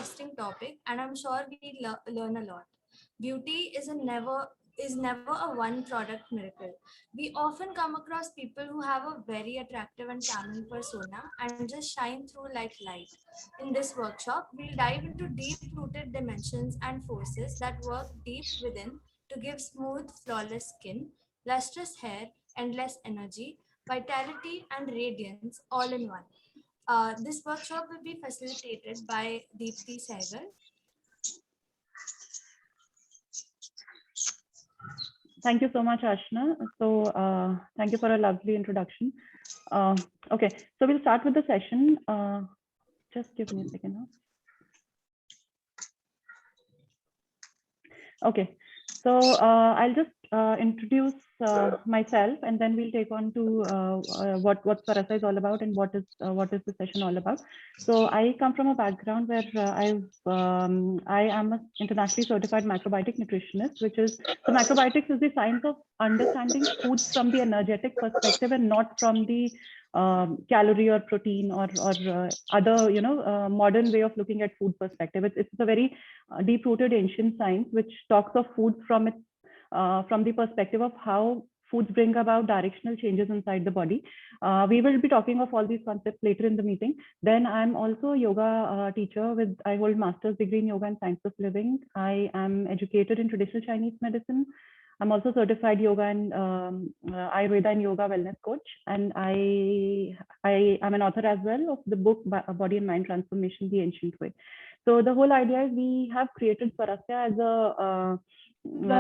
interesting topic, and I'm sure we learn a lot. Beauty is never a one product miracle. We often come across people who have a very attractive and charming persona and just shine through like light. In this workshop, we'll dive into deep rooted dimensions and forces that work deep within to give smooth, flawless skin, lustrous hair, endless energy, vitality, and radiance all in one. This workshop will be facilitated by Deepthi Sehgal. Thank you so much, Ashna. So thank you for a lovely introduction. Okay, so we'll start with the session. Just give me a second now. Okay, so I'll just introduce myself, and then we'll take on to what Sarasa is all about and what is the session all about. So I come from a background where I am an internationally certified macrobiotic nutritionist, which is so macrobiotics is the science of understanding foods from the energetic perspective and not from the calorie or protein or other modern way of looking at food perspective. It's a very deep-rooted ancient science which talks of food from the perspective of how foods bring about directional changes inside the body. We will be talking of all these concepts later in the meeting. Then I'm also a yoga teacher I hold master's degree in yoga and science of living. I am educated in traditional Chinese medicine. I'm also certified yoga and Ayurveda and yoga wellness coach. And I am an author as well of the book Body and Mind Transformation, The Ancient Way. So the whole idea is we have created Swarasya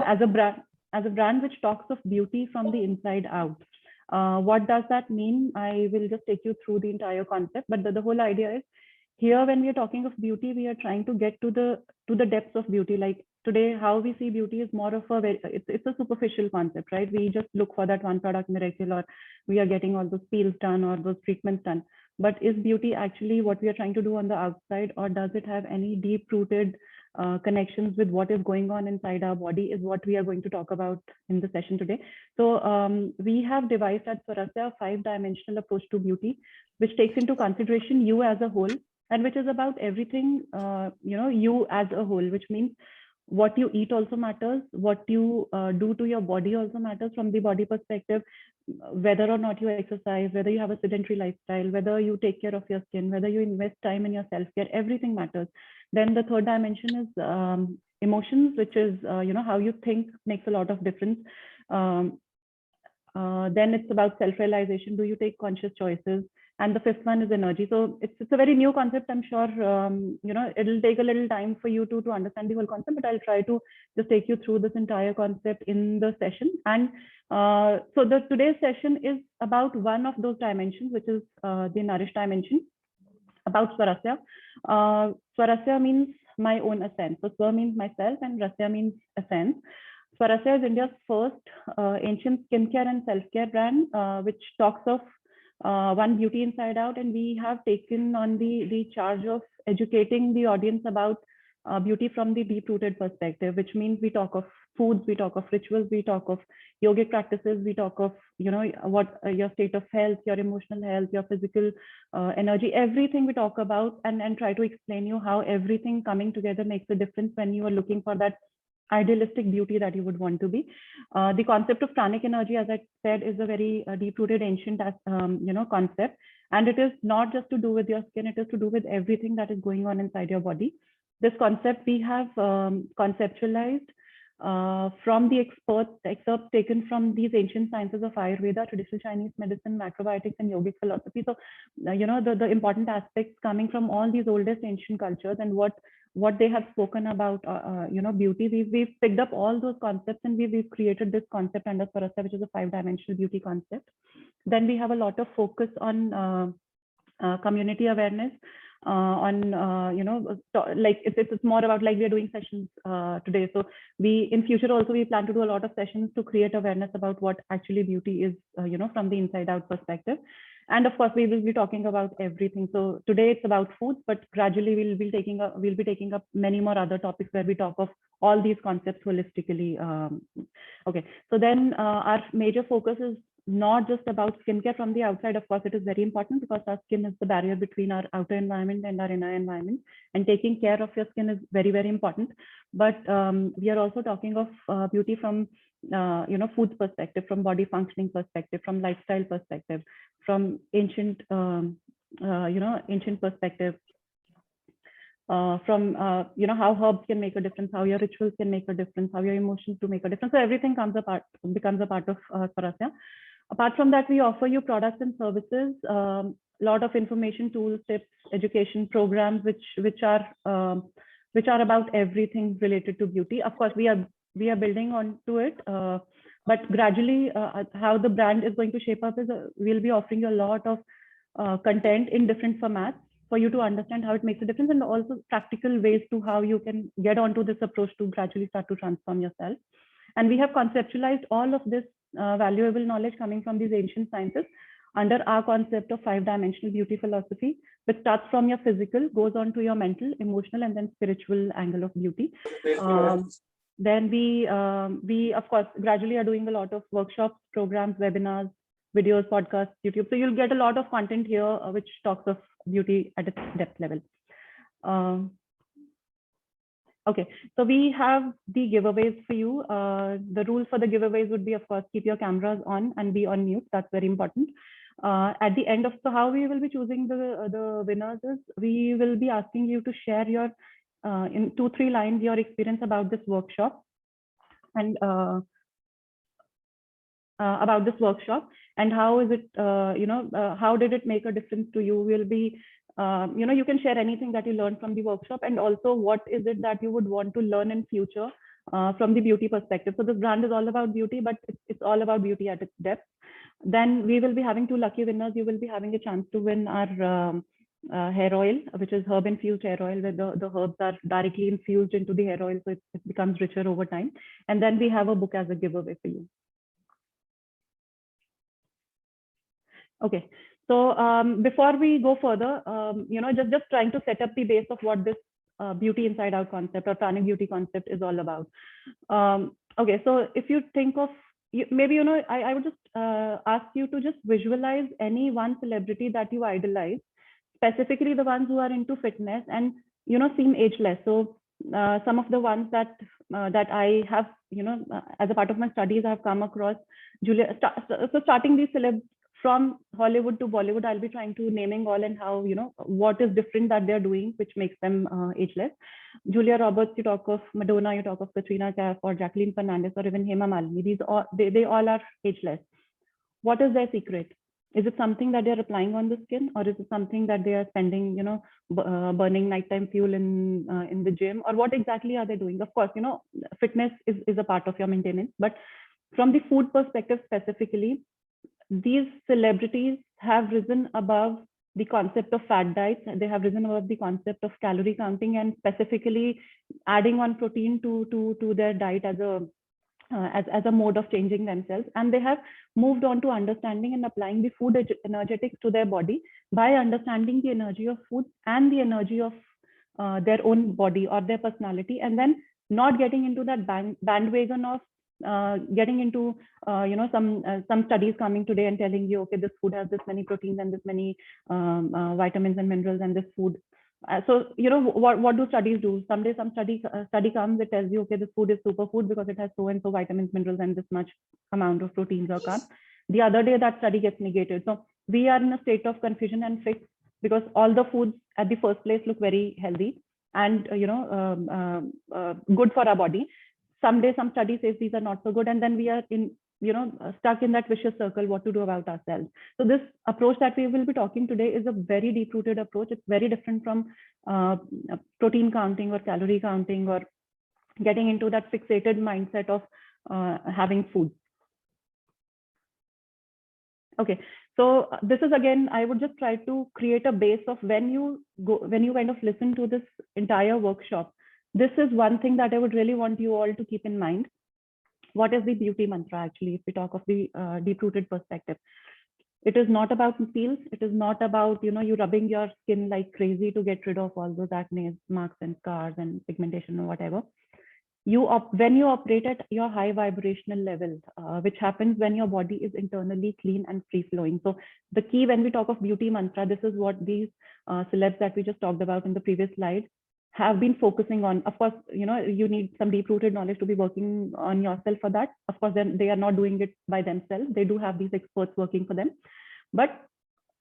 as a brand which talks of beauty from the inside out. What does that mean? I will just take you through the entire concept, but the whole idea is here when we are talking of beauty, we are trying to get to the depths of beauty. Like today, how we see beauty is more of it's a superficial concept, right? We just look for that one product miracle, or we are getting all those peels done or those treatments done. But is beauty actually what we are trying to do on the outside, or does it have any deep-rooted connections with what is going on inside our body is what we are going to talk about in the session today. So we have devised at Swarasya a 5-dimensional approach to beauty, which takes into consideration you as a whole, and which is about everything, you as a whole, which means what you eat also matters, what you do to your body also matters from the body perspective, whether or not you exercise, whether you have a sedentary lifestyle, whether you take care of your skin, whether you invest time in your self-care, everything matters. Then the third dimension is emotions, which is, how you think makes a lot of difference. Then it's about self-realization. Do you take conscious choices? And the fifth one is energy. So it's a very new concept. I'm sure, it'll take a little time for you to understand the whole concept, but I'll try to just take you through this entire concept in the session. And so today's session is about one of those dimensions, which is the Nourish dimension, about Swarasya. Swarasya means my own essence. So Swar means myself and Rasya means essence. Swarasya is India's first ancient skincare and self-care brand, which talks of one beauty inside out, and we have taken on the charge of educating the audience about beauty from the deep-rooted perspective, which means we talk of foods, we talk of rituals, we talk of yogic practices, we talk of what your state of health, your emotional health, your physical energy, everything we talk about, and try to explain you how everything coming together makes a difference when you are looking for that idealistic beauty that you would want to be. The concept of pranic energy, as I said, is a very deep-rooted ancient concept, and it is not just to do with your skin, it is to do with everything that is going on inside your body. This concept we have conceptualized from the excerpts taken from these ancient sciences of Ayurveda, traditional Chinese medicine, macrobiotics, and yogic philosophy. So, the important aspects coming from all these oldest ancient cultures and what they have spoken about, beauty. We've picked up all those concepts and we've created this concept under Swarasya, which is a 5-dimensional beauty concept. Then we have a lot of focus on community awareness, like it's more about, like, we are doing sessions today. So in future also we plan to do a lot of sessions to create awareness about what actually beauty is, from the inside out perspective. And of course, we will be talking about everything. So today it's about foods, but gradually we'll be taking up many more other topics where we talk of all these concepts holistically. Okay, so then our major focus is not just about skincare from the outside. Of course, it is very important because our skin is the barrier between our outer environment and our inner environment, and taking care of your skin is very, very important. But we are also talking of beauty from food perspective, from body functioning perspective, from lifestyle perspective, from ancient ancient perspective, from how herbs can make a difference, how your rituals can make a difference, how your emotions to make a difference. So everything becomes a part of Swarasya. Apart from that, we offer you products and services, lot of information, tools, tips, education programs, which are about everything related to beauty. Of course, we are building onto it, but gradually, how the brand is going to shape up is we'll be offering you a lot of content in different formats for you to understand how it makes a difference, and also practical ways to how you can get onto this approach to gradually start to transform yourself. And we have conceptualized all of this valuable knowledge coming from these ancient sciences under our concept of 5-dimensional beauty philosophy, which starts from your physical, goes on to your mental, emotional, and then spiritual angle of beauty. Then we of course gradually are doing a lot of workshops, programs, webinars, videos, podcasts, YouTube. So you'll get a lot of content here which talks of beauty at its depth level. Okay, so we have the giveaways for you. The rules for the giveaways would be, of course, keep your cameras on and be on mute. That's very important. At the end of, so how we will be choosing the winners is we will be asking you to share your in 2-3 lines your experience about this workshop, and about this workshop, and how is it how did it make a difference to you. We'll be you can share anything that you learned from the workshop, and also what is it that you would want to learn in future from the beauty perspective. So this brand is all about beauty, but it's all about beauty at its depth. Then we will be having 2 lucky winners. You will be having a chance to win our hair oil, which is herb infused hair oil, where the herbs are directly infused into the hair oil, so it becomes richer over time. And then we have a book as a giveaway for you. Okay, so before we go further, just trying to set up the base of what this beauty inside out concept or pranic beauty concept is all about. Okay, so if you think of, maybe, I would just ask you to just visualize any one celebrity that you idolize, specifically the ones who are into fitness and, seem ageless. So some of the ones that I have, as a part of my studies, I have come across Julia. So starting these celebs from Hollywood to Bollywood, I'll be trying to naming all and how, what is different that they're doing, which makes them ageless. Julia Roberts, you talk of Madonna, you talk of Katrina Kaif or Jacqueline Fernandez or even Hema Malini. These all, they all are ageless. What is their secret? Is it something that they're applying on the skin, or is it something that they are spending, burning nighttime fuel in the gym, or what exactly are they doing? Of course, fitness is a part of your maintenance, but from the food perspective specifically, these celebrities have risen above the concept of fat diets. They have risen above the concept of calorie counting and specifically adding on protein to their diet as a mode of changing themselves. And they have moved on to understanding and applying the food energetics to their body by understanding the energy of food and the energy of their own body or their personality, and not getting into that bandwagon of getting into some studies coming today and telling you, okay, this food has this many proteins and this many vitamins and minerals, and this food. So what do studies do? Someday some study comes, it tells you, okay, this food is superfood because it has so and so vitamins, minerals, and this much amount of proteins or carbs. The other day that study gets negated. So we are in a state of confusion and fix, because all the foods at the first place look very healthy and good for our body. Someday some study says these are not so good, and then we are in stuck in that vicious circle, what to do about ourselves. So this approach that we will be talking today is a very deep rooted approach. It's very different from protein counting or calorie counting or getting into that fixated mindset of having food. Okay, so this is, again, I would just try to create a base of when you kind of listen to this entire workshop. This is one thing that I would really want you all to keep in mind. What is the beauty mantra, actually, if we talk of the deep-rooted perspective? It is not about peels. It is not about, you rubbing your skin like crazy to get rid of all those acne marks and scars and pigmentation or whatever. when you operate at your high vibrational level, which happens when your body is internally clean and free flowing. So the key when we talk of beauty mantra, this is what these celebs that we just talked about in the previous slide have been focusing on. Of course, you need some deep rooted knowledge to be working on yourself for that. Of course, then they are not doing it by themselves. They do have these experts working for them, but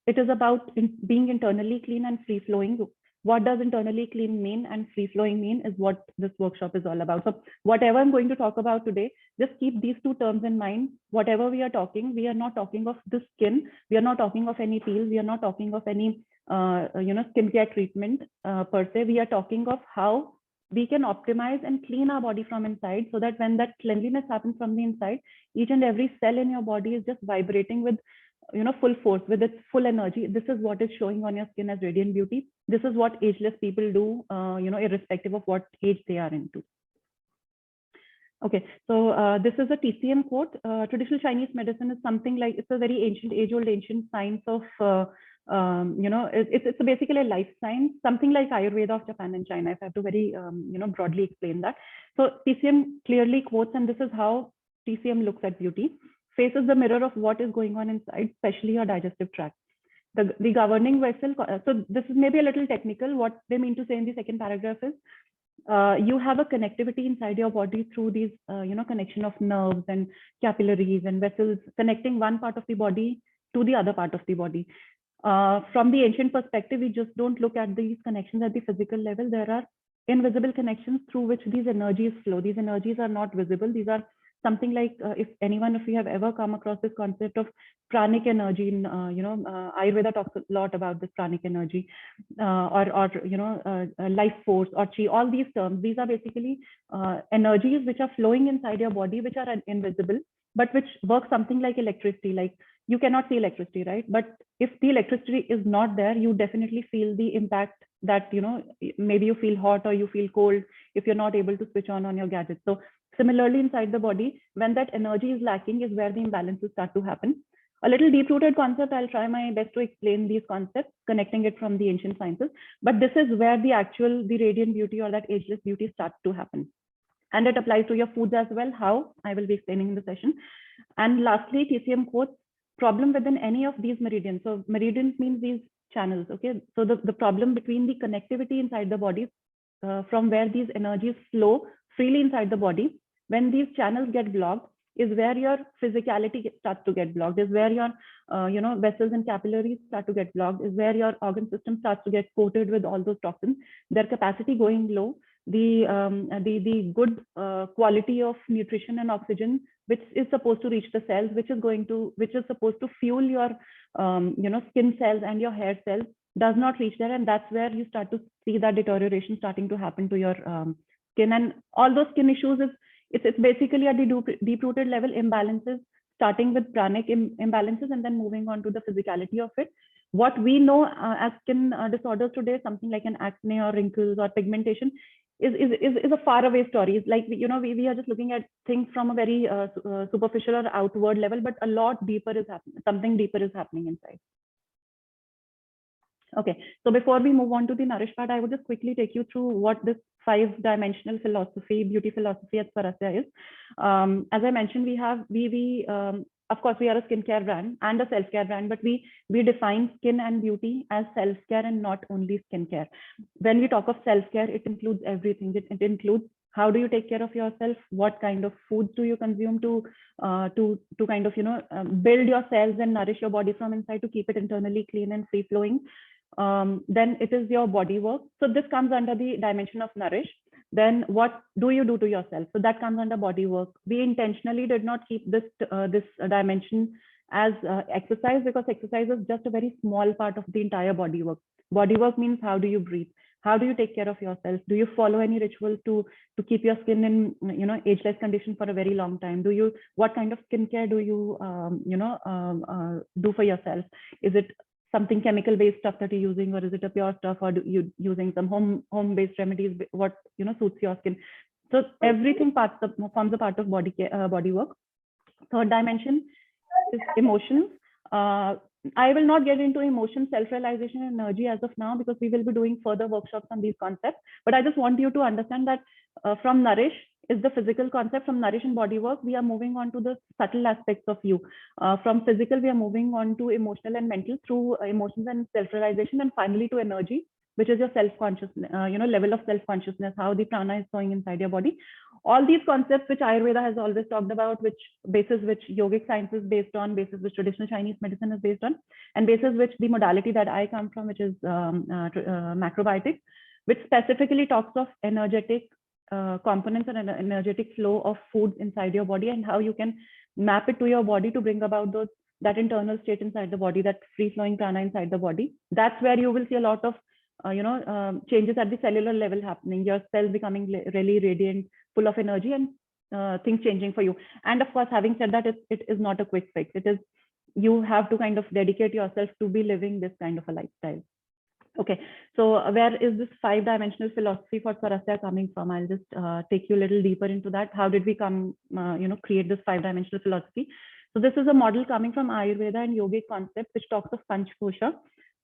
it is about being internally clean and free flowing. What does internally clean mean and free flowing mean is what this workshop is all about. So whatever I'm going to talk about today, just keep these two terms in mind. Whatever we are talking, we are not talking of the skin. We are not talking of any peel. We are not talking of any skincare treatment per se. We are talking of how we can optimize and clean our body from inside, so that when that cleanliness happens from the inside, each and every cell in your body is just vibrating with full force, with its full energy. This is what is showing on your skin as radiant beauty. This is what ageless people do, irrespective of what age they are into. Okay, so this is a TCM quote. Traditional Chinese medicine is something like, it's a very ancient, age-old ancient science of, it's basically a life science, something like Ayurveda of Japan and China, if I have to very, broadly explain that. So TCM clearly quotes, and this is how TCM looks at beauty. Face is the mirror of what is going on inside, especially your digestive tract. The governing vessel, so this is maybe a little technical. What they mean to say in the second paragraph is, you have a connectivity inside your body through these, connection of nerves and capillaries and vessels connecting one part of the body to the other part of the body. From the ancient perspective, we just don't look at these connections at the physical level. There are invisible connections through which these energies flow. These energies are not visible. These are something like, if anyone of you have ever come across this concept of pranic energy in, Ayurveda talks a lot about this pranic energy, life force or chi, all these terms. These are basically energies which are flowing inside your body, which are invisible, but which work something like electricity. Like, you cannot see electricity, right? But if the electricity is not there, you definitely feel the impact that, maybe you feel hot or you feel cold if you're not able to switch on your gadget. So similarly, inside the body, when that energy is lacking is where the imbalances start to happen. A little deep-rooted concept. I'll try my best to explain these concepts, connecting it from the ancient sciences. But this is where the radiant beauty or that ageless beauty starts to happen. And it applies to your foods as well, how I will be explaining in the session. And lastly, TCM quotes, problem within any of these meridians. So meridians means these channels, okay? So the problem between the connectivity inside the body, from where these energies flow freely inside the body, when these channels get blocked, is where your physicality starts to get blocked, is where your vessels and capillaries start to get blocked, is where your organ system starts to get coated with all those toxins, their capacity going low, the good quality of nutrition and oxygen which is supposed to reach the cells, which is supposed to fuel your skin cells and your hair cells, does not reach there, and that's where you start to see that deterioration starting to happen to your skin. And all those skin issues it's basically at the deep-rooted level imbalances, starting with pranic imbalances and then moving on to the physicality of it. What we know as skin disorders today, something like an acne or wrinkles or pigmentation, is a far away story. It's like, we are just looking at things from a very superficial or outward level, but a lot deeper is happening. Something deeper is happening inside. Okay, so before we move on to the Nourish part, I would just quickly take you through what this 5-dimensional philosophy, beauty philosophy at Swarasya is. As I mentioned, of course, we are a skincare brand and a self-care brand, but we define skin and beauty as self-care and not only skincare. When we talk of self-care, it includes everything. It includes how do you take care of yourself, what kind of foods do you consume to kind of build your cells and nourish your body from inside to keep it internally clean and free flowing. Then it is your body work. So this comes under the dimension of Nourish. Then what do you do to yourself? So that comes under body work. We intentionally did not keep this dimension as exercise, because exercise is just a very small part of the entire body work. Body work means how do you breathe? How do you take care of yourself? Do you follow any rituals to keep your skin in ageless condition for a very long time? What kind of skincare do you do for yourself? Is it something chemical based stuff that you're using, or is it a pure stuff, or you using some home based remedies, what suits your skin? So everything forms a part of body work. Third dimension is emotions. I will not get into emotion, self-realization, and energy as of now, because we will be doing further workshops on these concepts. But I just want you to understand that from Nourish, is the physical concept. From Nourish and body work, we are moving on to the subtle aspects of you. From physical, we are moving on to emotional and mental through emotions and self-realization, and finally to energy, which is your self-consciousness, level of self-consciousness, how the prana is flowing inside your body. All these concepts which Ayurveda has always talked about, which basis which yogic science is based on, basis which traditional Chinese medicine is based on, and basis which the modality that I come from, which is macrobiotics, which specifically talks of energetic components and an energetic flow of foods inside your body, and how you can map it to your body to bring about that internal state inside the body, that free flowing prana inside the body. That's where you will see a lot of changes at the cellular level happening, your cells becoming really radiant, full of energy, and things changing for you. And of course, having said that, it is not a quick fix. It is, you have to kind of dedicate yourself to be living this kind of a lifestyle. Okay, so where is this 5-dimensional philosophy for Swarasya coming from? I'll just take you a little deeper into that. How did we come, create this 5-dimensional philosophy? So this is a model coming from Ayurveda and yogic concept, which talks of Panchkosha.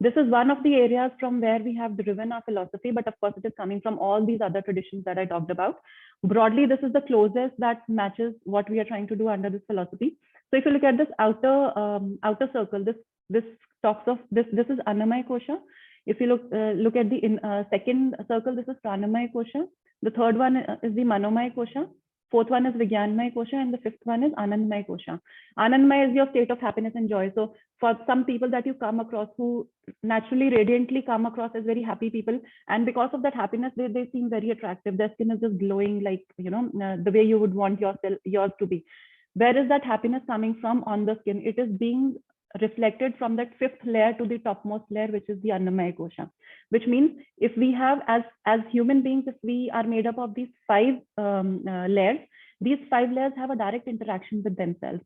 This is one of the areas from where we have driven our philosophy, but of course it is coming from all these other traditions that I talked about. Broadly, this is the closest that matches what we are trying to do under this philosophy. So if you look at this outer circle, this talks of this is Annamaya Kosha. If you look at the second circle, this is Pranamaya Kosha. The third one is the Manomaya Kosha. Fourth one is Vijnanmaya Kosha, and the fifth one is Anandmaya Kosha. Anandmaya is your state of happiness and joy. So for some people that you come across who naturally radiantly come across as very happy people, and because of that happiness, they seem very attractive. Their skin is just glowing, like the way you would want yours to be. Where is that happiness coming from on the skin? It is being reflected from that fifth layer to the topmost layer, which is the Annamaya Kosha. Which means if we have, as human beings, if we are made up of these 5 layers, these 5 layers have a direct interaction with themselves.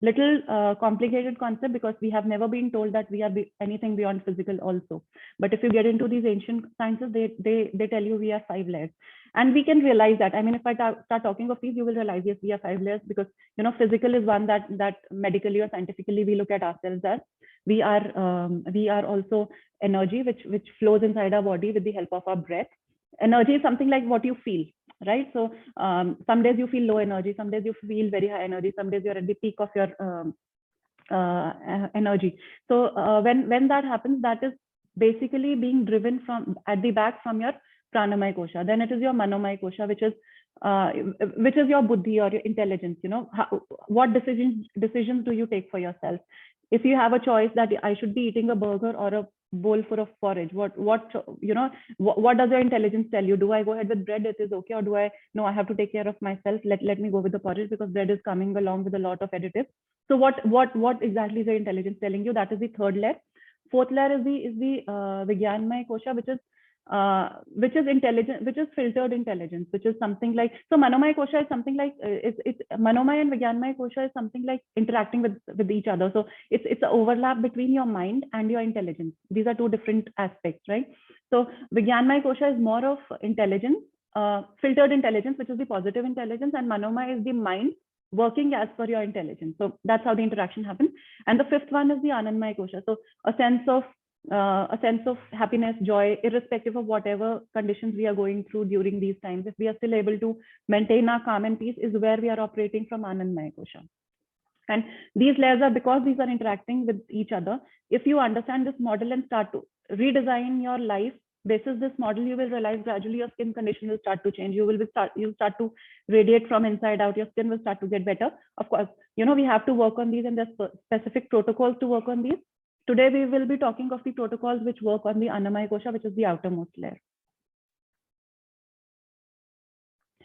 Little complicated concept, because we have never been told that we are anything beyond physical also. But if you get into these ancient sciences, they tell you we are 5 layers. And we can realize that. I mean, if I start talking of these, you will realize, yes, we are 5 layers, because physical is one that medically or scientifically we look at ourselves as. We are also energy which flows inside our body with the help of our breath. Energy is something like what you feel, right? So some days you feel low energy, some days you feel very high energy, some days you're at the peak of your energy. So when that happens, that is basically being driven from at the back from your Pranamaya Kosha. Then it is your Manomaya Kosha, which is your buddhi or your intelligence. What decisions do you take for yourself? If you have a choice that I should be eating a burger or a bowl full of porridge, what does your intelligence tell you? Do I go ahead with bread? It is okay, or do I have to take care of myself? Let me go with the porridge, because bread is coming along with a lot of additives. So what exactly is your intelligence telling you? That is the third layer. Fourth layer is the Vijnanmaya Kosha, which is intelligent, which is filtered intelligence, which is something like, so Manomaya Kosha is something like, it's Manomaya and Vijnanmaya Kosha is something like interacting with each other. So it's an overlap between your mind and your intelligence. These are two different aspects, right? So Vijnanmaya Kosha is more of intelligence, filtered intelligence, which is the positive intelligence, and Manomaya is the mind working as per your intelligence. So that's how the interaction happens. And the fifth one is the Anandmaya Kosha. So a sense of happiness, joy, irrespective of whatever conditions we are going through during these times. If we are still able to maintain our calm and peace, is where we are operating from Anandmaya Kosha. And these layers are, because these are interacting with each other. If you understand this model and start to redesign your life basis this model, you will realize gradually your skin condition will start to change. You'll start to radiate from inside out. Your skin will start to get better. Of course, we have to work on these, and there's specific protocols to work on these. Today, we will be talking of the protocols which work on the Annamaya Kosha, which is the outermost layer.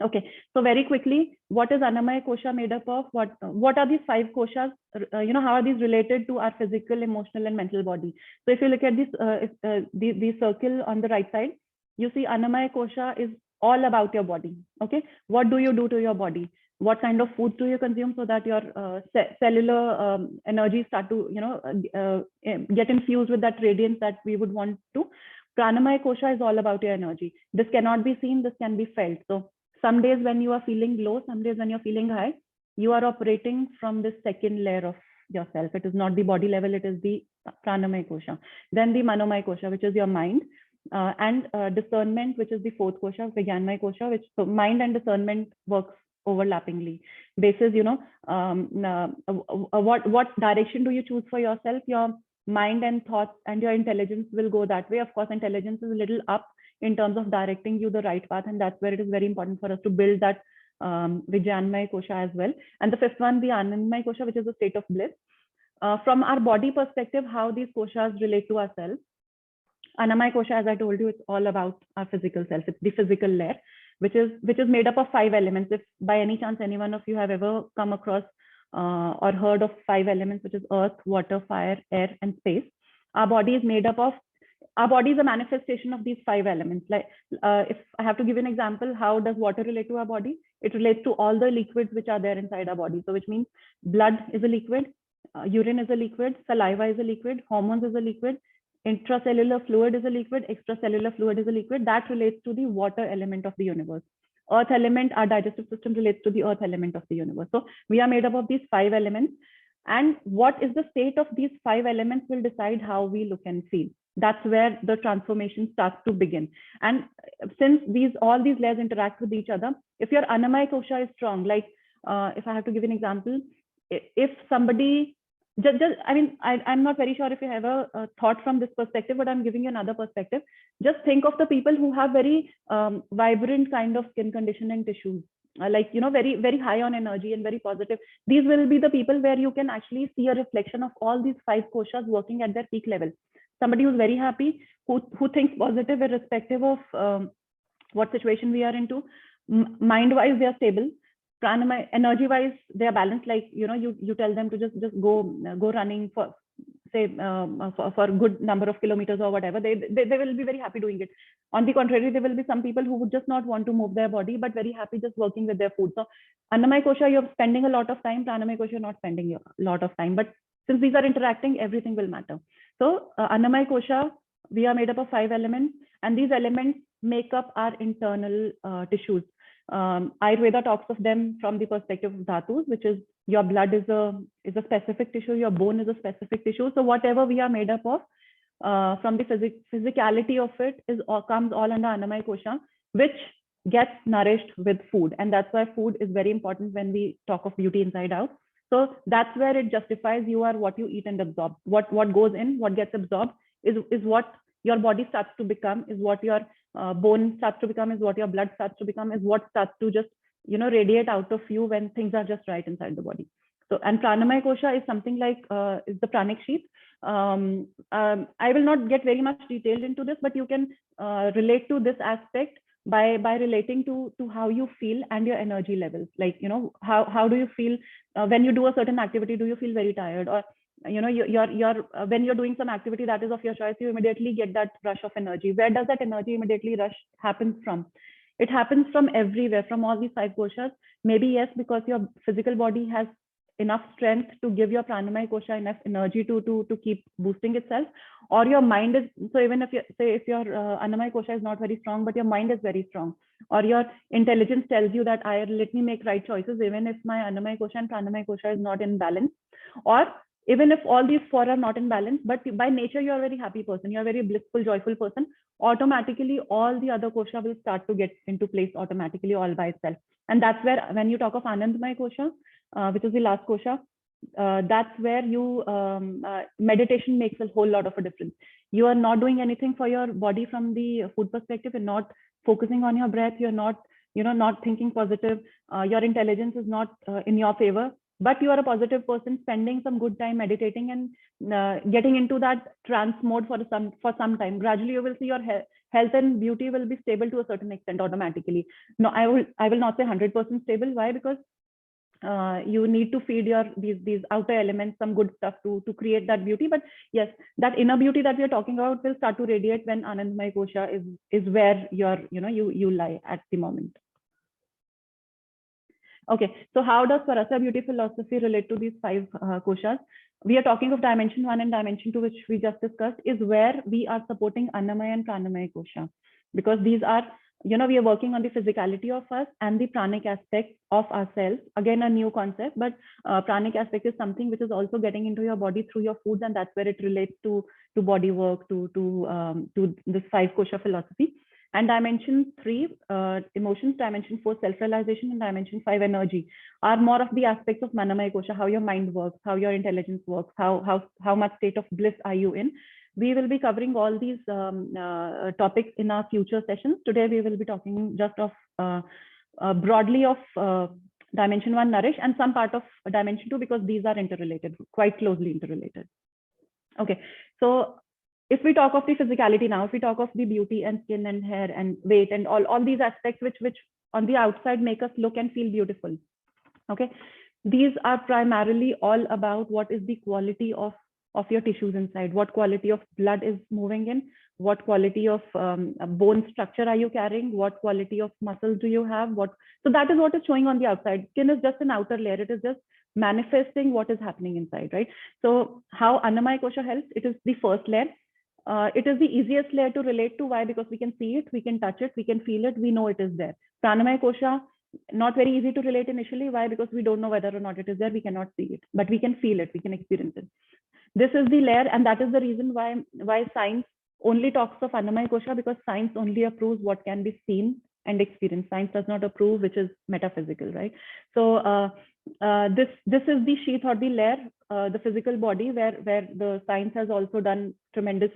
Okay, so very quickly, what is Annamaya Kosha made up of? What are these 5 koshas? How are these related to our physical, emotional, and mental body? So if you look at this, the circle on the right side, you see Annamaya Kosha is all about your body. Okay, what do you do to your body? What kind of food do you consume so that your cellular energy start to get infused with that radiance that we would want to. Pranamaya Kosha is all about your energy. This cannot be seen, this can be felt. So some days when you are feeling low, some days when you're feeling high, you are operating from this second layer of yourself. It is not the body level, it is the Pranamaya Kosha. Then the Manomaya Kosha, which is your mind. and discernment, which is the fourth kosha, Vijnanmaya kosha, which so mind and discernment works overlappingly. Basis, what direction do you choose for yourself? Your mind and thoughts and your intelligence will go that way. Of course, intelligence is a little up in terms of directing you the right path, and that's where it is very important for us to build that Vijnanmaya kosha as well. And the fifth one, the Anandmaya kosha, which is the state of bliss. From our body perspective, how these koshas relate to ourselves. Anamaya kosha, as I told you, it's all about our physical self. It's the physical layer, which is made up of 5 elements. If by any chance any one of you have ever come across or heard of 5 elements, which is earth, water, fire, air, and space, our body is made up of. Our body is a manifestation of these 5 elements. Like, if I have to give an example, how does water relate to our body? It relates to all the liquids which are there inside our body. So, which means blood is a liquid, urine is a liquid, saliva is a liquid, hormones is a liquid, intracellular fluid is a liquid, extracellular fluid is a liquid. That relates to the water element of the universe. Earth element, our digestive system relates to the earth element of the universe. So we are made up of these 5 elements. And what is the state of these 5 elements will decide how we look and feel. That's where the transformation starts to begin. And since all these layers interact with each other, if your Anamaya kosha is strong, like if I have to give an example, if somebody I mean, I'm not very sure if you have a thought from this perspective, but I'm giving you another perspective. Just think of the people who have very vibrant kind of skin condition and tissues, like, very, very high on energy and very positive. These will be the people where you can actually see a reflection of all these 5 koshas working at their peak level. Somebody who's very happy, who thinks positive irrespective of what situation we are into. Mind-wise, they are stable. Pranamaya, energy-wise, they are balanced. Like, you tell them to just go running for, say, for a good number of kilometers or whatever. They will be very happy doing it. On the contrary, there will be some people who would just not want to move their body, but very happy just working with their food. So Annamaya kosha, you're spending a lot of time. Pranamaya kosha, you're not spending a lot of time. But since these are interacting, everything will matter. So Annamaya kosha, we are made up of 5 elements, and these elements make up our internal tissues. Ayurveda talks of them from the perspective of dhatus, which is your blood is a specific tissue, your bone is a specific tissue. So whatever we are made up of, from the physicality of it comes all under Annamaya kosha, which gets nourished with food. And that's why food is very important when we talk of beauty inside out. So that's where it justifies you are what you eat and absorb. What goes in, what gets absorbed is what your body starts to become, is what your bone starts to become, is what your blood starts to become, is what starts to just radiate out of you when things are just right inside the body. So, and Pranamaya kosha is something like is the pranic sheath. I will not get very much detailed into this, but you can relate to this aspect by relating to how you feel and your energy levels. Like, how do you feel when you do a certain activity? Do you feel very tired? Or you're when you're doing some activity that is of your choice, you immediately get that rush of energy. Where does that energy immediately rush happens from? It happens from everywhere, from all these 5 koshas. Maybe yes, because your physical body has enough strength to give your pranamaya kosha enough energy to keep boosting itself, or your mind is, so even if your annamaya kosha is not very strong, but your mind is very strong, or your intelligence tells you that let me make right choices even if my annamaya kosha and pranamaya kosha is not in balance, or even if all these 4 are not in balance, but by nature you're a very happy person, you're a very blissful, joyful person, automatically all the other kosha will start to get into place automatically all by itself. And that's where, when you talk of Anandmaya kosha, which is the last kosha, that's where meditation makes a whole lot of a difference. You are not doing anything for your body from the food perspective. You're not focusing on your breath. You're not, not thinking positive. Your intelligence is not in your favor, but you are a positive person spending some good time meditating and getting into that trance mode for some time. Gradually, you will see your health and beauty will be stable to a certain extent automatically. No, I will not say 100% stable. Why? Because you need to feed your these outer elements some good stuff to create that beauty. But yes, that inner beauty that we are talking about will start to radiate when Anandmaya kosha is where you lie at the moment. Okay, so how does Parasa beauty philosophy relate to these 5 koshas? We are talking of dimension 1 and dimension 2, which we just discussed, is where we are supporting Annamaya and Pranamaya kosha, because these are we are working on the physicality of us and the pranic aspect of ourselves. Again, a new concept, but pranic aspect is something which is also getting into your body through your foods, and that's where it relates to body work, to this 5 kosha philosophy. And dimension 3, emotions, dimension 4, self-realization, and dimension 5, energy, are more of the aspects of Manamaya kosha, how your mind works, how your intelligence works, how much state of bliss are you in. We will be covering all these topics in our future sessions. Today, we will be talking just of broadly of dimension 1, Nourish, and some part of dimension 2, because these are interrelated, quite closely interrelated. Okay, so if we talk of the physicality now, if we talk of the beauty and skin and hair and weight and all these aspects which on the outside make us look and feel beautiful. Okay, these are primarily all about what is the quality of your tissues inside, what quality of blood is moving in, what quality of bone structure are you carrying, what quality of muscles do you have, so that is what is showing on the outside. Skin is just an outer layer, it is just manifesting what is happening inside, right? So how Annamaya kosha helps, it is the first layer. It is the easiest layer to relate to. Why? Because we can see it, we can touch it, we can feel it, we know it is there. Pranamaya kosha, not very easy to relate initially. Why? Because we don't know whether or not it is there, we cannot see it, but we can feel it, we can experience it. This is the layer, and that is the reason why science only talks of Annamaya kosha, because science only approves what can be seen and experienced. Science does not approve which is metaphysical, right? So this is the sheath or the layer, the physical body, where the science has also done tremendous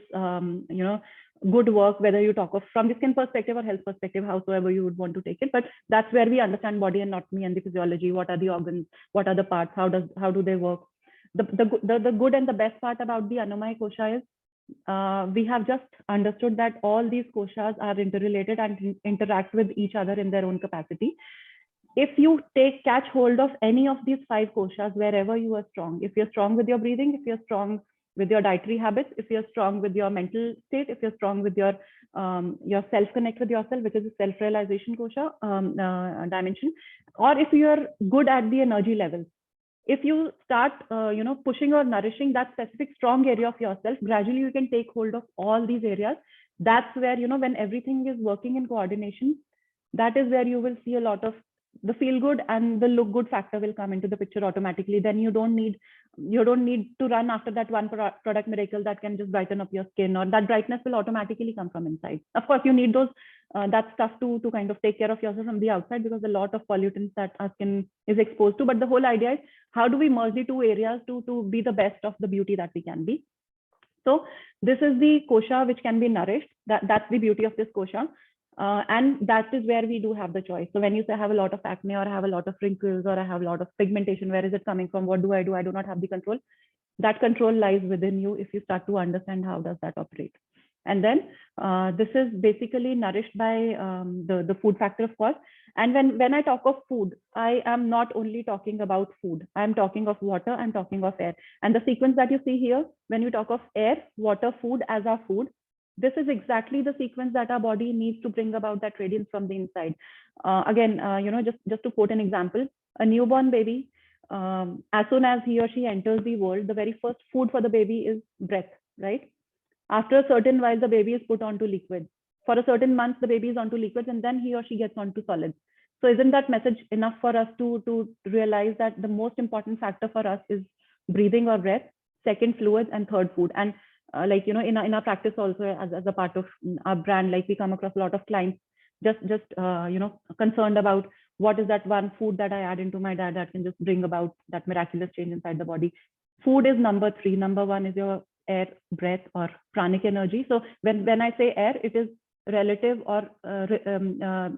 good work, whether you talk of from the skin perspective or health perspective, howsoever you would want to take it. But that's where we understand body anatomy and the physiology. What are the organs? What are the parts? How do they work? The good and the best part about the Annamaya kosha is we have just understood that all these koshas are interrelated and interact with each other in their own capacity. If you catch hold of any of these 5 koshas, wherever you are strong, if you're strong with your breathing, if you're strong with your dietary habits, if you're strong with your mental state, if you're strong with your self-connect with yourself, which is a self-realization kosha dimension, or if you're good at the energy levels, if you start pushing or nourishing that specific strong area of yourself, gradually you can take hold of all these areas. That's where, when everything is working in coordination, that is where you will see a lot of the feel good and the look good factor will come into the picture automatically. Then you don't need to run after that one product miracle that can just brighten up your skin, or that brightness will automatically come from inside. Of course, you need those that stuff to kind of take care of yourself from the outside, because a lot of pollutants that our skin is exposed to. But the whole idea is, how do we merge the 2 areas to be the best of the beauty that we can be? So this is the kosha which can be nourished. That's the beauty of this kosha. And that is where we do have the choice. So when you say I have a lot of acne, or I have a lot of wrinkles, or I have a lot of pigmentation, where is it coming from? What do? I do not have the control. That control lies within you if you start to understand how does that operate. And then this is basically nourished by the food factor, of course. And when I talk of food, I am not only talking about food. I'm talking of water, I'm talking of air. And the sequence that you see here, when you talk of air, water, food as our food, this is exactly the sequence that our body needs to bring about that radiance from the inside. Again, just to quote an example, a newborn baby, as soon as he or she enters the world, the very first food for the baby is breath, right? After a certain while, the baby is put onto liquids. For a certain month, the baby is onto liquids, and then he or she gets onto solids. So isn't that message enough for us to realize that the most important factor for us is breathing or breath, second fluids, and third food? And in our practice also, as a part of our brand, like we come across a lot of clients just concerned about what is that one food that I add into my diet that can just bring about that miraculous change inside the body. Food is number 3. Number 1 is your air, breath, or pranic energy. So when I say air, it is relative, or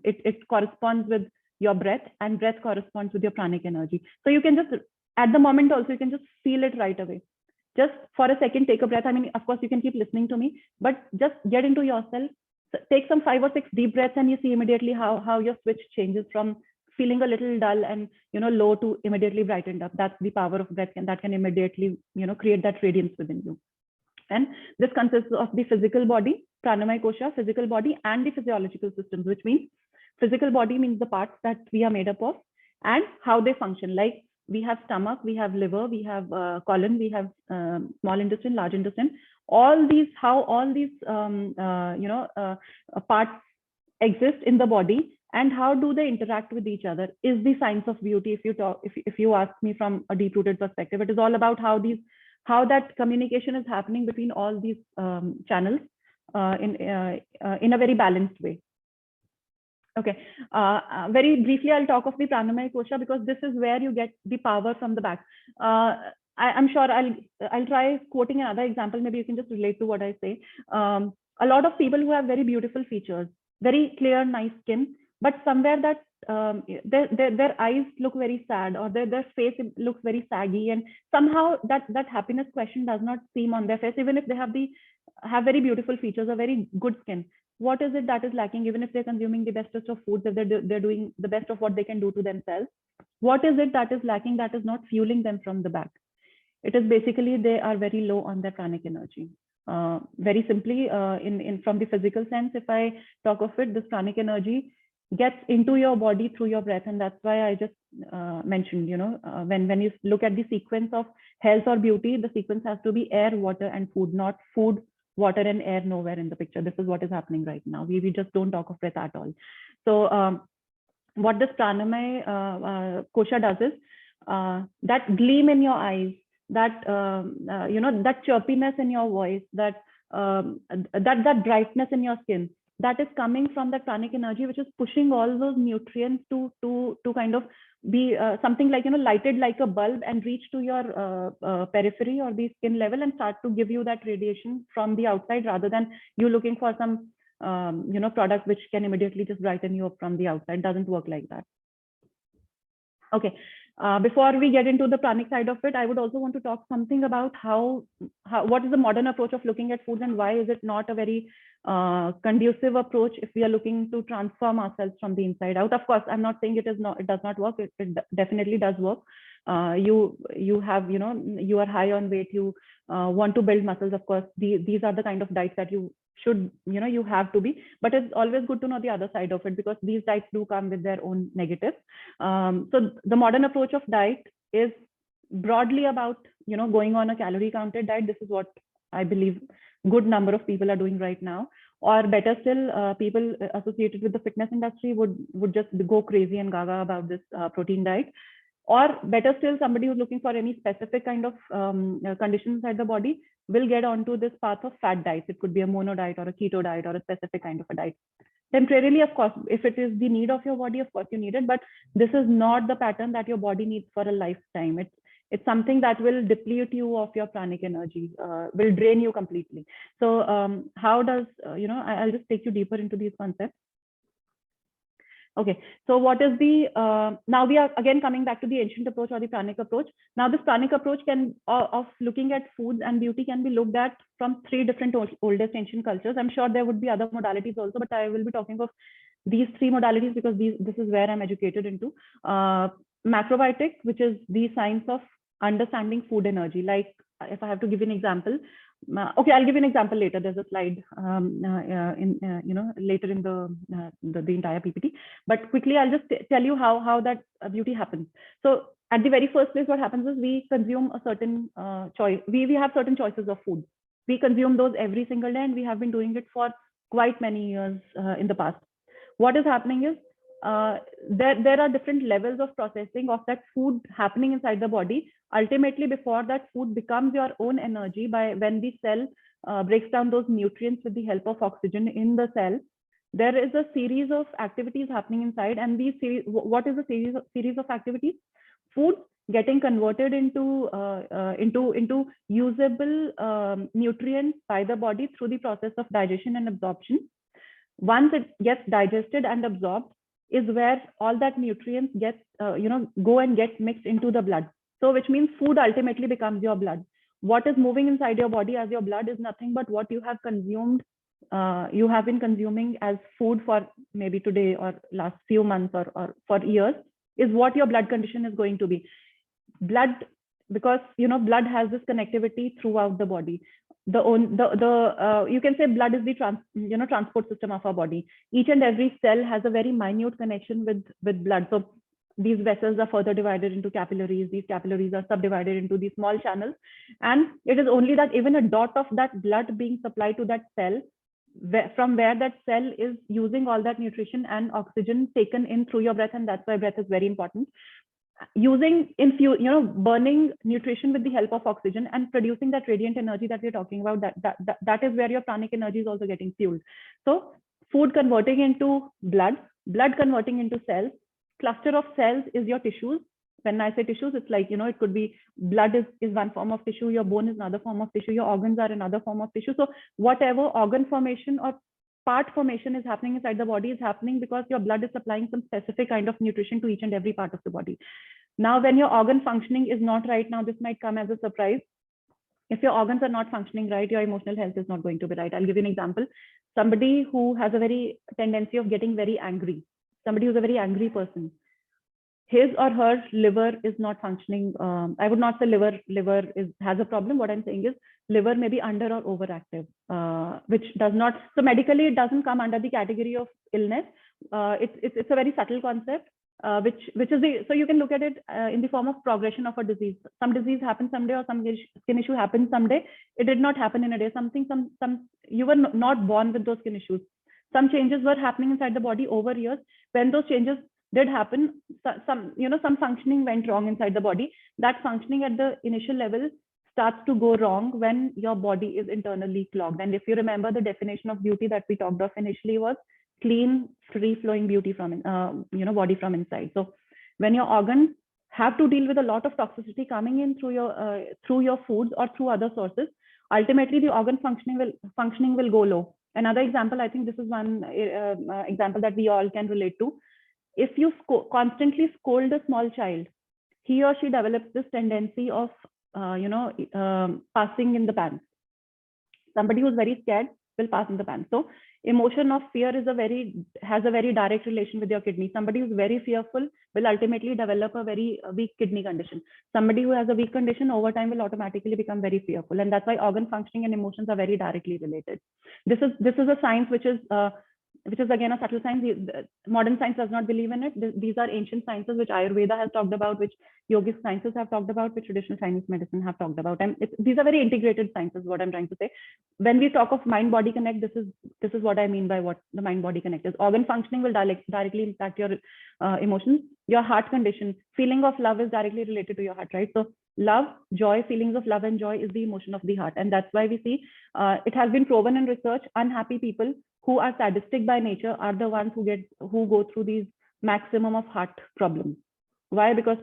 it corresponds with your breath, and breath corresponds with your pranic energy. So you can just, at the moment also, you can just feel it right away. Just for a second, take a breath. I mean, of course, you can keep listening to me, but just get into yourself. Take some 5 or 6 deep breaths, and you see immediately how your switch changes from feeling a little dull and low to immediately brightened up. That's the power of breath, and that can immediately create that radiance within you. And this consists of the physical body, pranamaya kosha, physical body, and the physiological systems, which means physical body means the parts that we are made up of and how they function. Like we have stomach, we have liver, we have colon, we have small intestine, large intestine. All these, how all these parts exist in the body, and how do they interact with each other is the science of beauty. If you ask me from a deep rooted perspective, it is all about how that communication is happening between all these channels in a very balanced way. Okay. Very briefly, I'll talk of the pranamaya kosha because this is where you get the power from the back. I'm sure I'll try quoting another example. Maybe you can just relate to what I say. A lot of people who have very beautiful features, very clear, nice skin, but somewhere that their eyes look very sad, or their face looks very saggy, and somehow that happiness question does not seem on their face, even if they have very beautiful features or very good skin. What is it that is lacking? Even if they're consuming the bestest of foods, if they're doing the best of what they can do to themselves, what is it that is lacking, that is not fueling them from the back? It is basically they are very low on their pranic energy. Very simply, in from the physical sense, if I talk of it, this pranic energy gets into your body through your breath, and that's why I just mentioned, when you look at the sequence of health or beauty, the sequence has to be air, water, and food, not food, water, and air nowhere in the picture. This is what is happening right now. We just don't talk of breath at all. So what this pranamaya kosha does is that gleam in your eyes, that that chirpiness in your voice, that brightness in your skin, that is coming from that pranic energy, which is pushing all those nutrients to kind of be something like, lighted like a bulb and reach to your periphery or the skin level and start to give you that radiation from the outside, rather than you looking for some product which can immediately just brighten you up from the outside. It doesn't work like that. Okay. Before we get into the pranic side of it, I would also want to talk something about what is the modern approach of looking at foods, and why is it not a very conducive approach if we are looking to transform ourselves from the inside out. Of course, I'm not saying it does not work. It definitely does work. You have, you are high on weight, you want to build muscles. Of course, these are the kind of diets that you should, you have to be, but it's always good to know the other side of it, because these diets do come with their own negatives. So the modern approach of diet is broadly about, going on a calorie counted diet. This is what I believe good number of people are doing right now. Or better still, people associated with the fitness industry would just go crazy and gaga about this protein diet. Or better still, somebody who's looking for any specific kind of condition inside the body will get onto this path of fat diets. It could be a mono diet or a keto diet or a specific kind of a diet. Temporarily, of course, if it is the need of your body, of course you need it, but this is not the pattern that your body needs for a lifetime. It's something that will deplete you of your pranic energy, will drain you completely. So how does, I'll just take you deeper into these concepts. Okay, so what is the, now we are again coming back to the ancient approach or the pranic approach. Now this pranic approach of looking at foods and beauty can be looked at from 3 different oldest ancient cultures. I'm sure there would be other modalities also, but I will be talking of these 3 modalities because this is where I'm educated into. Macrobiotic, which is the science of understanding food energy. Like if I have to give you an example, okay, I'll give you an example later. There's a slide later in the entire PPT. But quickly, I'll just tell you how that beauty happens. So at the very first place, what happens is we consume a certain choice. We have certain choices of food. We consume those every single day, and we have been doing it for quite many years in the past. What is happening is there are different levels of processing of that food happening inside the body. Ultimately, before that food becomes your own energy, when the cell breaks down those nutrients with the help of oxygen in the cell, there is a series of activities happening inside. And what is the series of activities? Food getting converted into usable nutrients by the body through the process of digestion and absorption. Once it gets digested and absorbed, is where all that nutrients go and get mixed into the blood. So which means food ultimately becomes your blood. What is moving inside your body as your blood is nothing but what you have consumed, you have been consuming as food for maybe today or last few months or for years, is what your blood condition is going to be. Blood, because blood has this connectivity throughout the body. You can say blood is the transport system of our body. Each and every cell has a very minute connection with blood. So these vessels are further divided into capillaries. These capillaries are subdivided into these small channels. And it is only that even a dot of that blood being supplied to that cell from where that cell is using all that nutrition and oxygen taken in through your breath, and that's why breath is very important. Using burning nutrition with the help of oxygen and producing that radiant energy that we're talking about, that is where your pranic energy is also getting fueled. So food converting into blood converting into cells, cluster of cells is your tissues. When I say tissues, it's like, it could be blood is one form of tissue, your bone is another form of tissue, your organs are another form of tissue. So whatever organ formation or part formation is happening inside the body is happening because your blood is supplying some specific kind of nutrition to each and every part of the body. Now, when your organ functioning is not right, now this might come as a surprise. If your organs are not functioning right, your emotional health is not going to be right. I'll give you an example. Somebody who has a very tendency of getting very angry, somebody who's a very angry person, his or her liver is not functioning. I would not say liver has a problem. What I'm saying is liver may be under or overactive, which does not. So medically, it doesn't come under the category of illness. It's a very subtle concept, which is so you can look at it in the form of progression of a disease. Some disease happens someday, or some skin issue happens someday. It did not happen in a day. You were not born with those skin issues. Some changes were happening inside the body over years. When those changes did happen, some functioning went wrong inside the body. That functioning at the initial level starts to go wrong when your body is internally clogged. And if you remember, the definition of beauty that we talked of initially was clean, free flowing beauty from body from inside. So when your organs have to deal with a lot of toxicity coming in through your foods or through other sources, ultimately the organ functioning will go low. Another example, I think this is one example that we all can relate to. If you constantly scold a small child, he or she develops this tendency of passing in the pants. Somebody who's very scared will pass in the pants. So emotion of fear has a very direct relation with your kidney. Somebody who's very fearful will ultimately develop a very weak kidney condition. Somebody who has a weak condition over time will automatically become very fearful, and that's why organ functioning and emotions are very directly related. This is a science which is again a subtle science. Modern science does not believe in it. These are ancient sciences which Ayurveda has talked about, which yogic sciences have talked about, which traditional Chinese medicine have talked about. And these are very integrated sciences, what I'm trying to say. When we talk of mind-body connect, this is what I mean by what the mind-body connect is. Organ functioning will directly impact your emotions. Your heart condition, feeling of love is directly related to your heart, right? So love, joy, feelings of love and joy is the emotion of the heart. And that's why we see it has been proven in research, unhappy people who are sadistic by nature are the ones who go through these maximum of heart problems. Why? Because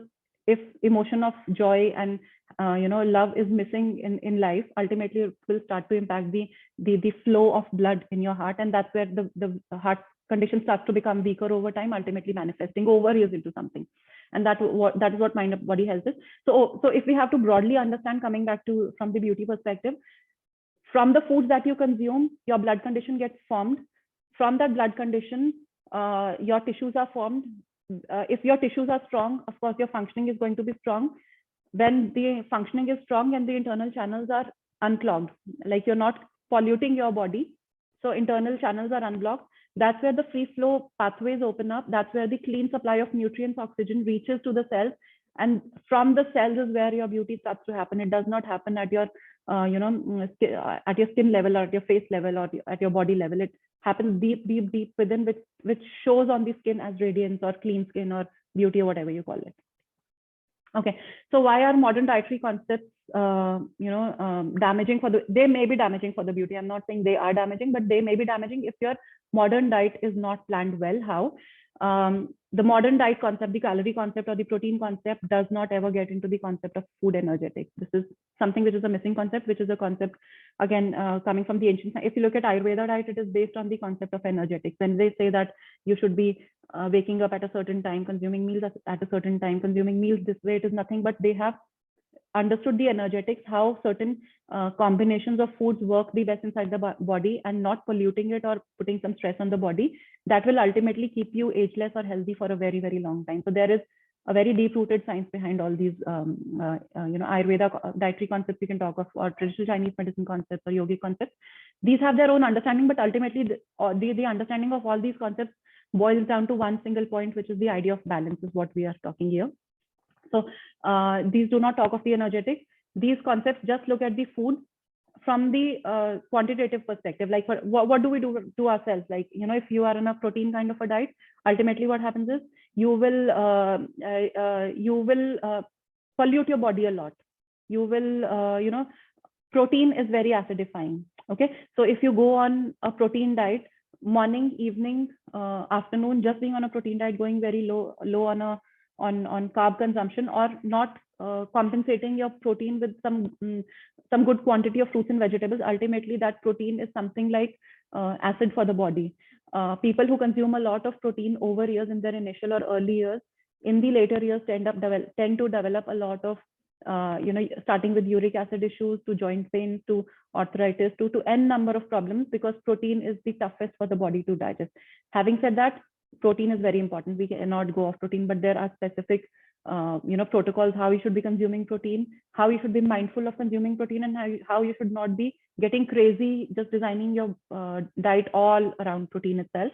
if emotion of joy and love is missing in life, ultimately it will start to impact the flow of blood in your heart, and that's where the heart condition starts to become weaker over time, ultimately manifesting over years into something. And that is what mind body health is. So if we have to broadly understand, coming back to from the beauty perspective, from the foods that you consume, your blood condition gets formed. From that blood condition, your tissues are formed. If your tissues are strong, of course, your functioning is going to be strong. When the functioning is strong and the internal channels are unclogged, like you're not polluting your body, so internal channels are unblocked, that's where the free flow pathways open up. That's where the clean supply of nutrients, oxygen reaches to the cells. And from the cells is where your beauty starts to happen. It does not happen at your at your skin level or at your face level or at your body level. It happens deep within, which shows on the skin as radiance or clean skin or beauty or whatever you call it. Okay, so why are modern dietary concepts damaging they may be damaging for the beauty. I'm not saying they are damaging, but they may be damaging if your modern diet is not planned well. How? The modern diet concept, the calorie concept or the protein concept does not ever get into the concept of food energetics. This is something which is a missing concept, which is a concept, again, coming from the ancient. If you look at Ayurveda diet, it is based on the concept of energetics. When they say that you should be waking up at a certain time, consuming meals at a certain time, consuming meals this way, it is nothing but they have understood the energetics, how certain combinations of foods work the best inside the body and not polluting it or putting some stress on the body. That will ultimately keep you ageless or healthy for a very, very long time. So there is a very deep-rooted science behind all these, Ayurveda dietary concepts you can talk of, or traditional Chinese medicine concepts or yogic concepts. These have their own understanding, but ultimately the understanding of all these concepts boils down to one single point, which is the idea of balance, is what we are talking here. So these do not talk of the energetics. These concepts just look at the food from the quantitative perspective, like what do we do to ourselves? Like, if you are on a protein kind of a diet, ultimately what happens is you will pollute your body a lot. You will, protein is very acidifying. Okay, so if you go on a protein diet, morning, evening, afternoon, just being on a protein diet, going very low on on carb consumption, or not compensating your protein with some good quantity of fruits and vegetables, ultimately that protein is something like acid for the body. People who consume a lot of protein over years, in their initial or early years, in the later years tend to develop a lot of starting with uric acid issues, to joint pain, to arthritis, to n number of problems, because protein is the toughest for the body to digest. Having said that, protein is very important. We cannot go off protein, but there are specific protocols how you should be consuming protein, how you should be mindful of consuming protein, and how you should not be getting crazy just designing your diet all around protein itself.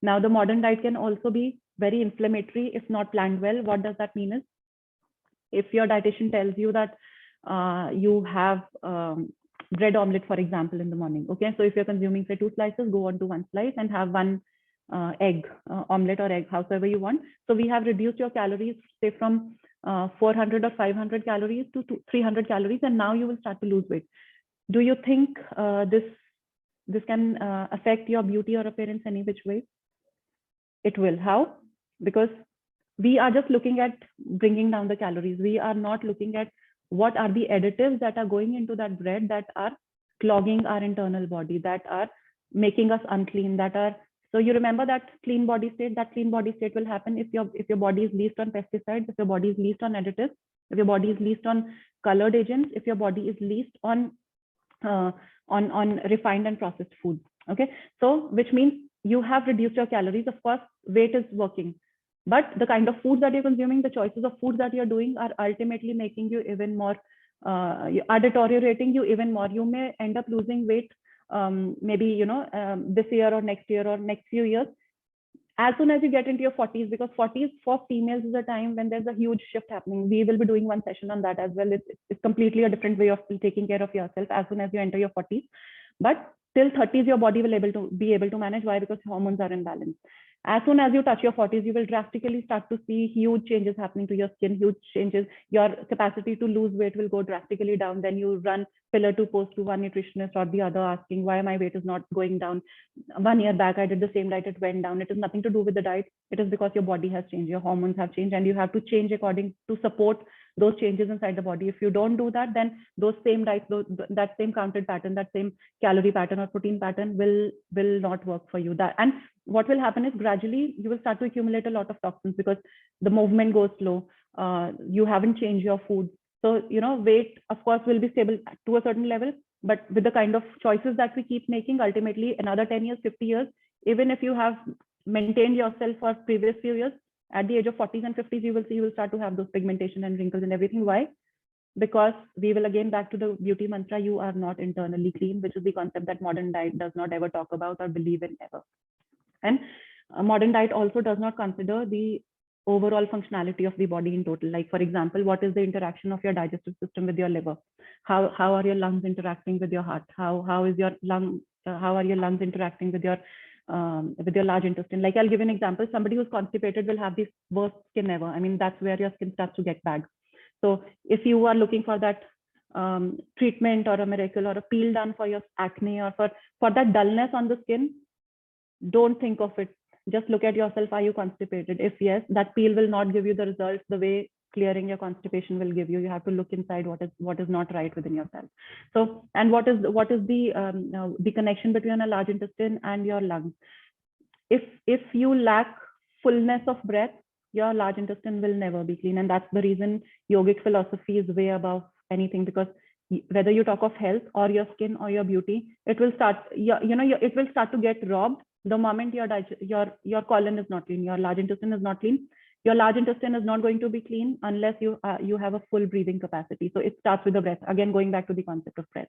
Now, the modern diet can also be very inflammatory if not planned well. What does that mean is, if your dietitian tells you that you have bread omelet, for example, in the morning, okay, so if you're consuming say 2 slices, go on to 1 slice and have one egg, omelet or egg, however you want. So we have reduced your calories, say from 400 or 500 calories to 300 calories, and now you will start to lose weight. Do you think this can affect your beauty or appearance any which way? It will. How? Because we are just looking at bringing down the calories. We are not looking at what are the additives that are going into that bread that are clogging our internal body, that are making us unclean, that are, so you remember that clean body state. That clean body state will happen if your body is least on pesticides, if your body is least on additives, if your body is least on colored agents, if your body is least on refined and processed foods. Okay, so which means you have reduced your calories. Of course, weight is working, but the kind of foods that you're consuming, the choices of foods that you're doing, are ultimately making you even more, are deteriorating you even more. You may end up losing weight, maybe this year or next few years, as soon as you get into your 40s, because 40s for females is a time when there's a huge shift happening. We will be doing one session on that as well. It's completely a different way of taking care of yourself as soon as you enter your 40s. But till 30s, your body will be able to manage. Why? Because hormones are in balance. As soon as you touch your 40s, you will drastically start to see huge changes happening to your skin, huge changes. Your capacity to lose weight will go drastically down. Then you run pillar to post to one nutritionist or the other, asking why my weight is not going down. 1 year back, I did the same diet, it went down. It is nothing to do with the diet. It is because your body has changed, your hormones have changed, and you have to change according to support those changes inside the body. If you don't do that, then those same diets, that same counted pattern, that same calorie pattern or protein pattern will not work for you. And what will happen is, gradually you will start to accumulate a lot of toxins because the movement goes slow. You haven't changed your food. So, weight, of course, will be stable to a certain level, but with the kind of choices that we keep making, ultimately another 10 years, 50 years, even if you have maintained yourself for previous few years, at the age of 40s and 50s, you will start to have those pigmentation and wrinkles and everything. Why? Because we will again back to the beauty mantra, you are not internally clean, which is the concept that modern diet does not ever talk about or believe in ever. And a modern diet also does not consider the overall functionality of the body in total. Like, for example, what is the interaction of your digestive system with your liver? How are your lungs interacting with your heart? How are your lungs interacting with your large intestine? Like, I'll give you an example. Somebody who's constipated will have the worst skin ever. I mean, that's where your skin starts to get bad. So if you are looking for that treatment or a miracle or a peel done for your acne or for that dullness on the skin, don't think of it. Just look at yourself. Are you constipated? If yes, that peel will not give you the results the way clearing your constipation will give you. You have to look inside what is not right within yourself. So, and what is the connection between a large intestine and your lungs? If you lack fullness of breath, your large intestine will never be clean, and that's the reason yogic philosophy is way above anything, because whether you talk of health or your skin or your beauty, it will start it will start to get robbed the moment your colon is not clean, your large intestine is not clean. Your large intestine is not going to be clean unless you have a full breathing capacity. So it starts with the breath. Again, going back to the concept of breath.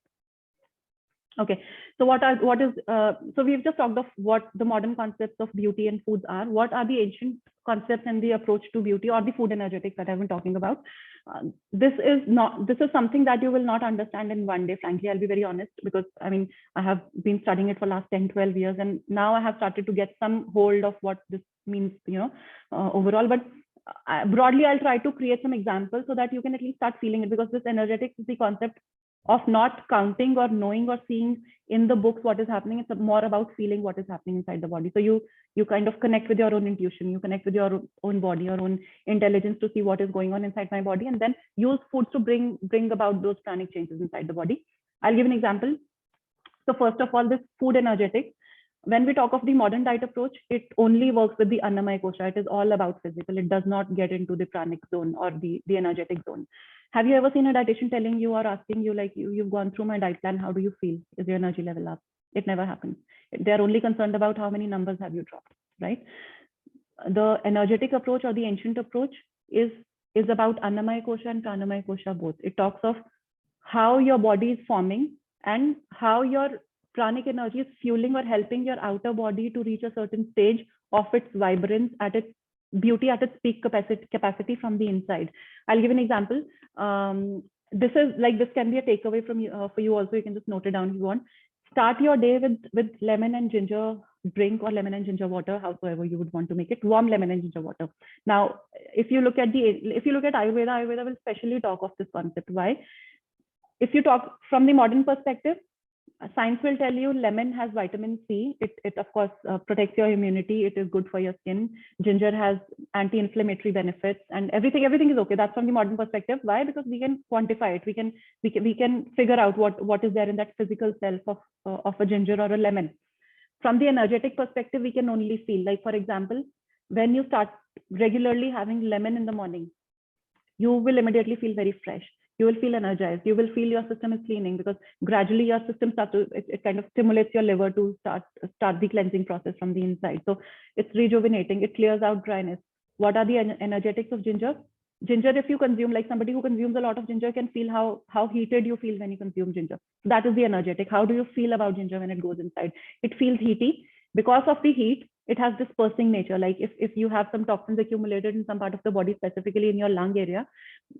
Okay, so so we've just talked of what the modern concepts of beauty and foods are. What are the ancient concepts and the approach to beauty or the food energetics that I've been talking about? This is something that you will not understand in one day. Frankly, I'll be very honest, because I mean, I have been studying it for last 10, 12 years, and now I have started to get some hold of what this means, overall. But broadly, I'll try to create some examples so that you can at least start feeling it, because this energetics is the concept of not counting or knowing or seeing in the books what is happening. It's more about feeling what is happening inside the body. So you kind of connect with your own intuition, you connect with your own body, your own intelligence, to see what is going on inside my body, and then use foods to bring about those pranic changes inside the body. I'll give an example. So first of all, this food energetics, when we talk of the modern diet approach, it only works with the Annamaya Kosha. It is all about physical. It does not get into the pranic zone or the energetic zone. Have you ever seen a dietitian telling you or asking you, like, you've gone through my diet plan, how do you feel? Is your energy level up? It never happens. They're only concerned about how many numbers have you dropped, right? The energetic approach or the ancient approach is about Annamaya Kosha and Pranamaya Kosha both. It talks of how your body is forming and how your pranic energy is fueling or helping your outer body to reach a certain stage of its vibrance, at its beauty, at its peak capacity from the inside. I'll give an example. This can be a takeaway from you, for you also. You can just note it down if you want. Start your day with lemon and ginger drink, or lemon and ginger water, however you would want to make it. Warm lemon and ginger water. Now, if you look at Ayurveda will specially talk of this concept. Why? If you talk from the modern perspective, science will tell you lemon has vitamin C. It of course protects your immunity. It is good for your skin. Ginger has anti-inflammatory benefits, and everything is okay. That's from the modern perspective. Why? Because we can quantify it. We can figure out what is there in that physical self of a ginger or a lemon. From the energetic perspective, we can only feel. Like, for example, when you start regularly having lemon in the morning, you will immediately feel very fresh. You will feel energized. You will feel your system is cleaning, because gradually your system it kind of stimulates your liver to start the cleansing process from the inside. So it's rejuvenating. It clears out dryness. What are the energetics of ginger? Ginger, if you consume, like somebody who consumes a lot of ginger can feel how heated you feel when you consume ginger. That is the energetic. How do you feel about ginger when it goes inside? It feels heaty. Because of the heat, it has dispersing nature. Like if you have some toxins accumulated in some part of the body, specifically in your lung area,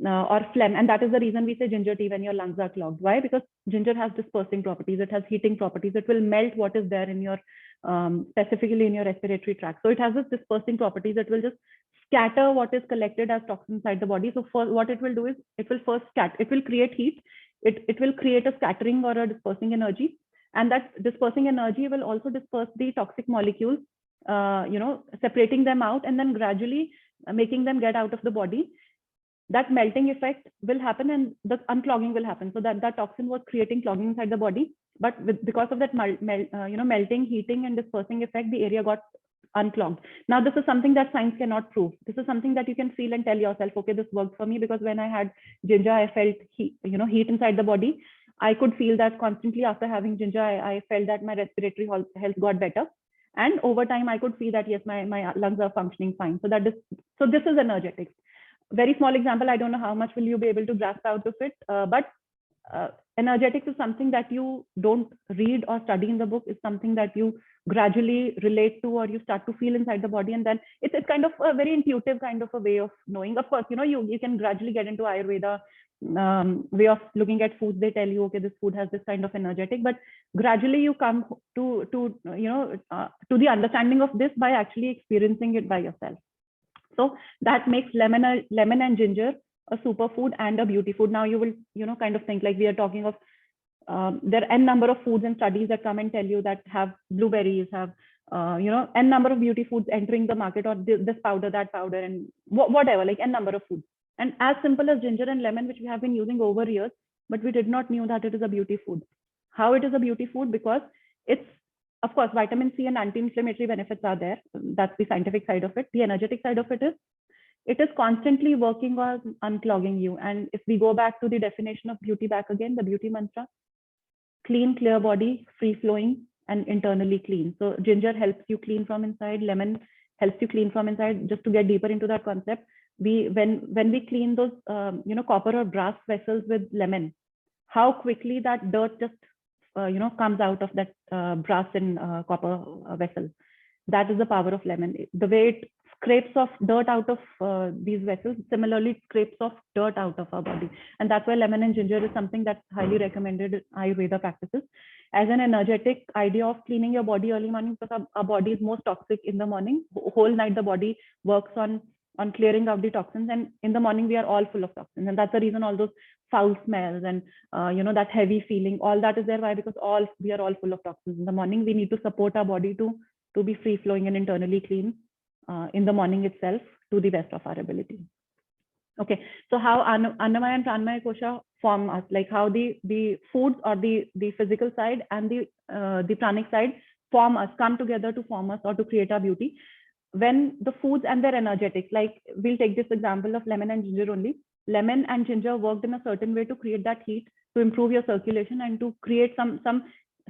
or phlegm, and that is the reason we say ginger tea when your lungs are clogged. Why? Because ginger has dispersing properties. It has heating properties. It will melt what is there in your specifically in your respiratory tract. So it has this dispersing properties. It will just scatter what is collected as toxins inside the body. So what it will do is it will first scatter. It will create heat. It will create a scattering or a dispersing energy, and that dispersing energy will also disperse the toxic molecules, separating them out, and then gradually making them get out of the body. That melting effect will happen, and the unclogging will happen. So that toxin was creating clogging inside the body, but because of that melting, heating, and dispersing effect, the area got unclogged. Now, this is something that science cannot prove. This is something that you can feel and tell yourself, okay, this worked for me, because when I had ginger, I felt heat inside the body. I could feel that constantly after having ginger. I felt that my respiratory health got better, and over time I could see that yes, my lungs are functioning fine. So this is energetics. Very small example. I don't know how much will you be able to grasp out of it, but energetics is something that you don't read or study in the book. It's something that you gradually relate to, or you start to feel inside the body, and then it's kind of a very intuitive kind of a way of knowing. Of course, you can gradually get into Ayurveda way of looking at foods. They tell you, okay, this food has this kind of energetic, but gradually you come to the understanding of this by actually experiencing it by yourself. So that makes lemon and ginger a superfood and a beauty food. Now you will kind of think, like, we are talking of there are n number of foods and studies that come and tell you that have blueberries, have n number of beauty foods entering the market, or this powder, that powder, and whatever, like n number of foods. And as simple as ginger and lemon, which we have been using over years, but we did not knew that it is a beauty food. How it is a beauty food? Because it's, of course, vitamin C and anti-inflammatory benefits are there. That's the scientific side of it. The energetic side of it is constantly working on unclogging you. And if we go back to the definition of beauty back again, the beauty mantra: clean, clear body, free flowing, and internally clean. So ginger helps you clean from inside. Lemon helps you clean from inside. Just to get deeper into that concept, when we clean those copper or brass vessels with lemon, how quickly that dirt just comes out of that brass and copper vessel. That is the power of lemon. The way it scrapes off dirt out of these vessels, similarly it scrapes off dirt out of our body. And that's why lemon and ginger is something that's highly recommended in Ayurveda practices as an energetic idea of cleaning your body early morning, because our body is most toxic in the morning. Whole night the body works on clearing out the toxins, and in the morning we are all full of toxins, and that's the reason all those foul smells and that heavy feeling, all that is there. Why? Because we are all full of toxins in the morning. We need to support our body to be free flowing and internally clean in the morning itself to the best of our ability. Okay, so how Annamaya and Pranamaya kosha form us, like how the foods or the physical side and the pranic side form us, come together to form us or to create our beauty. When the foods and their energetics, like we'll take this example of lemon and ginger only. Lemon and ginger worked in a certain way to create that heat, to improve your circulation, and to create some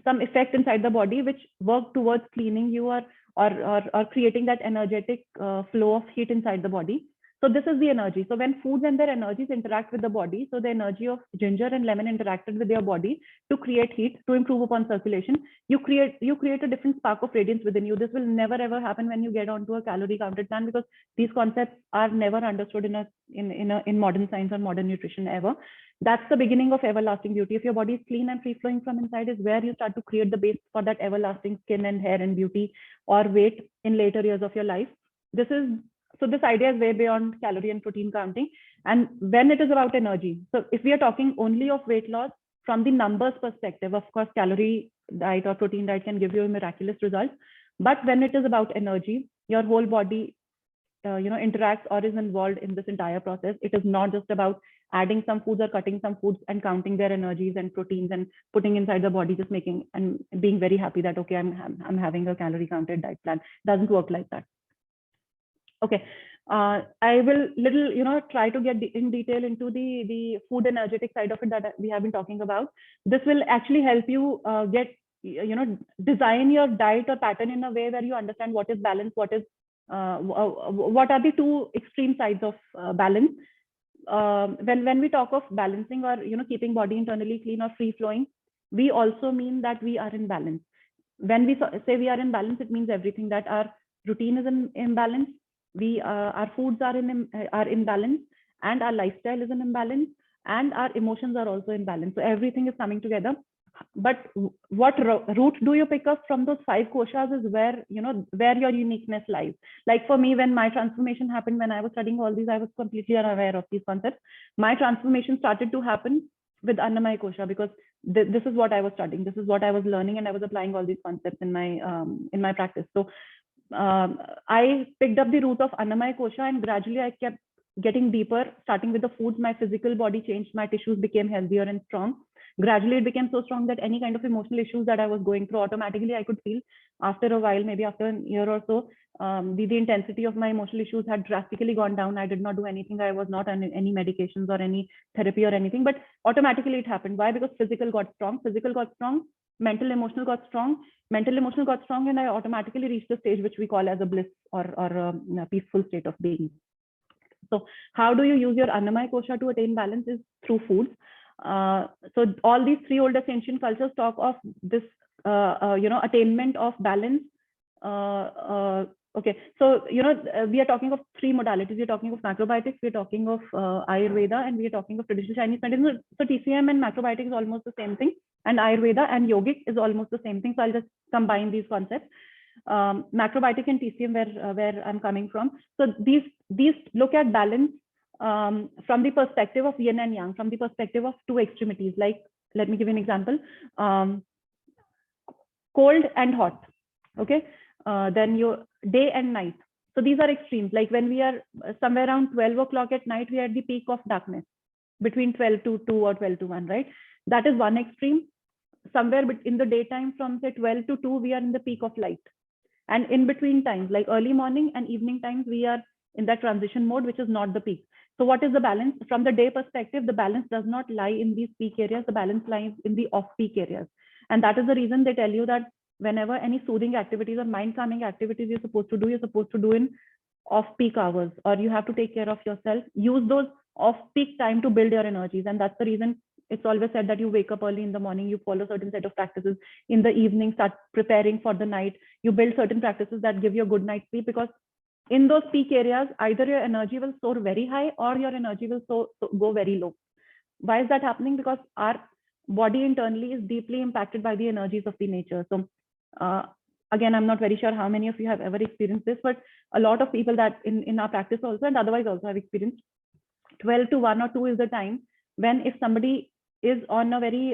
effect inside the body, which work towards cleaning you or creating that energetic flow of heat inside the body. So this is the energy. So when foods and their energies interact with the body, so the energy of ginger and lemon interacted with your body to create heat, to improve upon circulation. You create a different spark of radiance within you. This will never ever happen when you get onto a calorie counted plan, because these concepts are never understood in modern science or modern nutrition ever. That's the beginning of everlasting beauty. If your body is clean and free flowing from inside, is where you start to create the base for that everlasting skin and hair and beauty or weight in later years of your life. So this idea is way beyond calorie and protein counting. And when it is about energy, so if we are talking only of weight loss from the numbers perspective, of course, calorie diet or protein diet can give you a miraculous result. But when it is about energy, your whole body interacts or is involved in this entire process. It is not just about adding some foods or cutting some foods and counting their energies and proteins and putting inside the body, just making and being very happy that, okay, I'm having a calorie counted diet plan. It doesn't work like that. Okay, I will try to get in detail into the food energetic side of it that we have been talking about. This will actually help you design your diet or pattern in a way where you understand what is balance, what are the two extreme sides of balance. When we talk of balancing or keeping body internally clean or free flowing, we also mean that we are in balance. When we say we are in balance, it means everything, that our routine is in balance, our foods are in balance, and our lifestyle is in imbalance, and our emotions are also in balance. So everything is coming together. But what root do you pick up from those 5 koshas is where your uniqueness lies. Like for me, when my transformation happened, when I was studying all these, I was completely unaware of these concepts. My transformation started to happen with Annamaya kosha, because this is what I was studying, this is what I was learning, and I was applying all these concepts in my practice. So I picked up the root of Annamaya kosha, and gradually I kept getting deeper, starting with the foods. My physical body changed, my tissues became healthier and strong. Gradually it became so strong that any kind of emotional issues that I was going through, automatically I could feel after a while, maybe after a year or so, the intensity of my emotional issues had drastically gone down. I did not do anything. I was not on any medications or any therapy or anything, but automatically it happened. Why? Because physical got strong, mental, emotional got strong, and I automatically reached the stage which we call as a bliss or a peaceful state of being. So how do you use your Annamaya kosha to attain balance? Is through foods. So all these 3 oldest ancient cultures talk of this attainment of balance. Okay, so we are talking of 3 modalities. We are talking of macrobiotics, we are talking of Ayurveda, and we are talking of traditional Chinese medicine. So TCM and macrobiotics is almost the same thing, and Ayurveda and yogic is almost the same thing. So I'll just combine these concepts. Macrobiotic and TCM, where I'm coming from. So these look at balance from the perspective of yin and yang, from the perspective of 2 extremities. Like, let me give you an example. Cold and hot. Okay, then your day and night. So these are extremes. Like when we are somewhere around 12 o'clock at night, we are at the peak of darkness, between 12 to 2 or 12 to 1, right? That is one extreme. Somewhere in the daytime, from say 12 to 2, we are in the peak of light. And in between times, like early morning and evening times, we are in that transition mode, which is not the peak. So what is the balance? From the day perspective, the balance does not lie in these peak areas. The balance lies in the off-peak areas. And that is the reason they tell you that whenever any soothing activities or mind-calming activities you're supposed to do in off-peak hours, or you have to take care of yourself, use those off-peak time to build your energies. And that's the reason It's always said that you wake up early in the morning, you follow certain set of practices. In the evening, start preparing for the night. You build certain practices that give you a good night's sleep, because in those peak areas, either your energy will soar very high or your energy will go very low. Why is that happening? Because our body internally is deeply impacted by the energies of the nature. So uh, again, I'm not very sure how many of you have ever experienced this, but a lot of people that in our practice also and otherwise also have experienced 12 to 1 or 2 is the time when, if somebody is on a very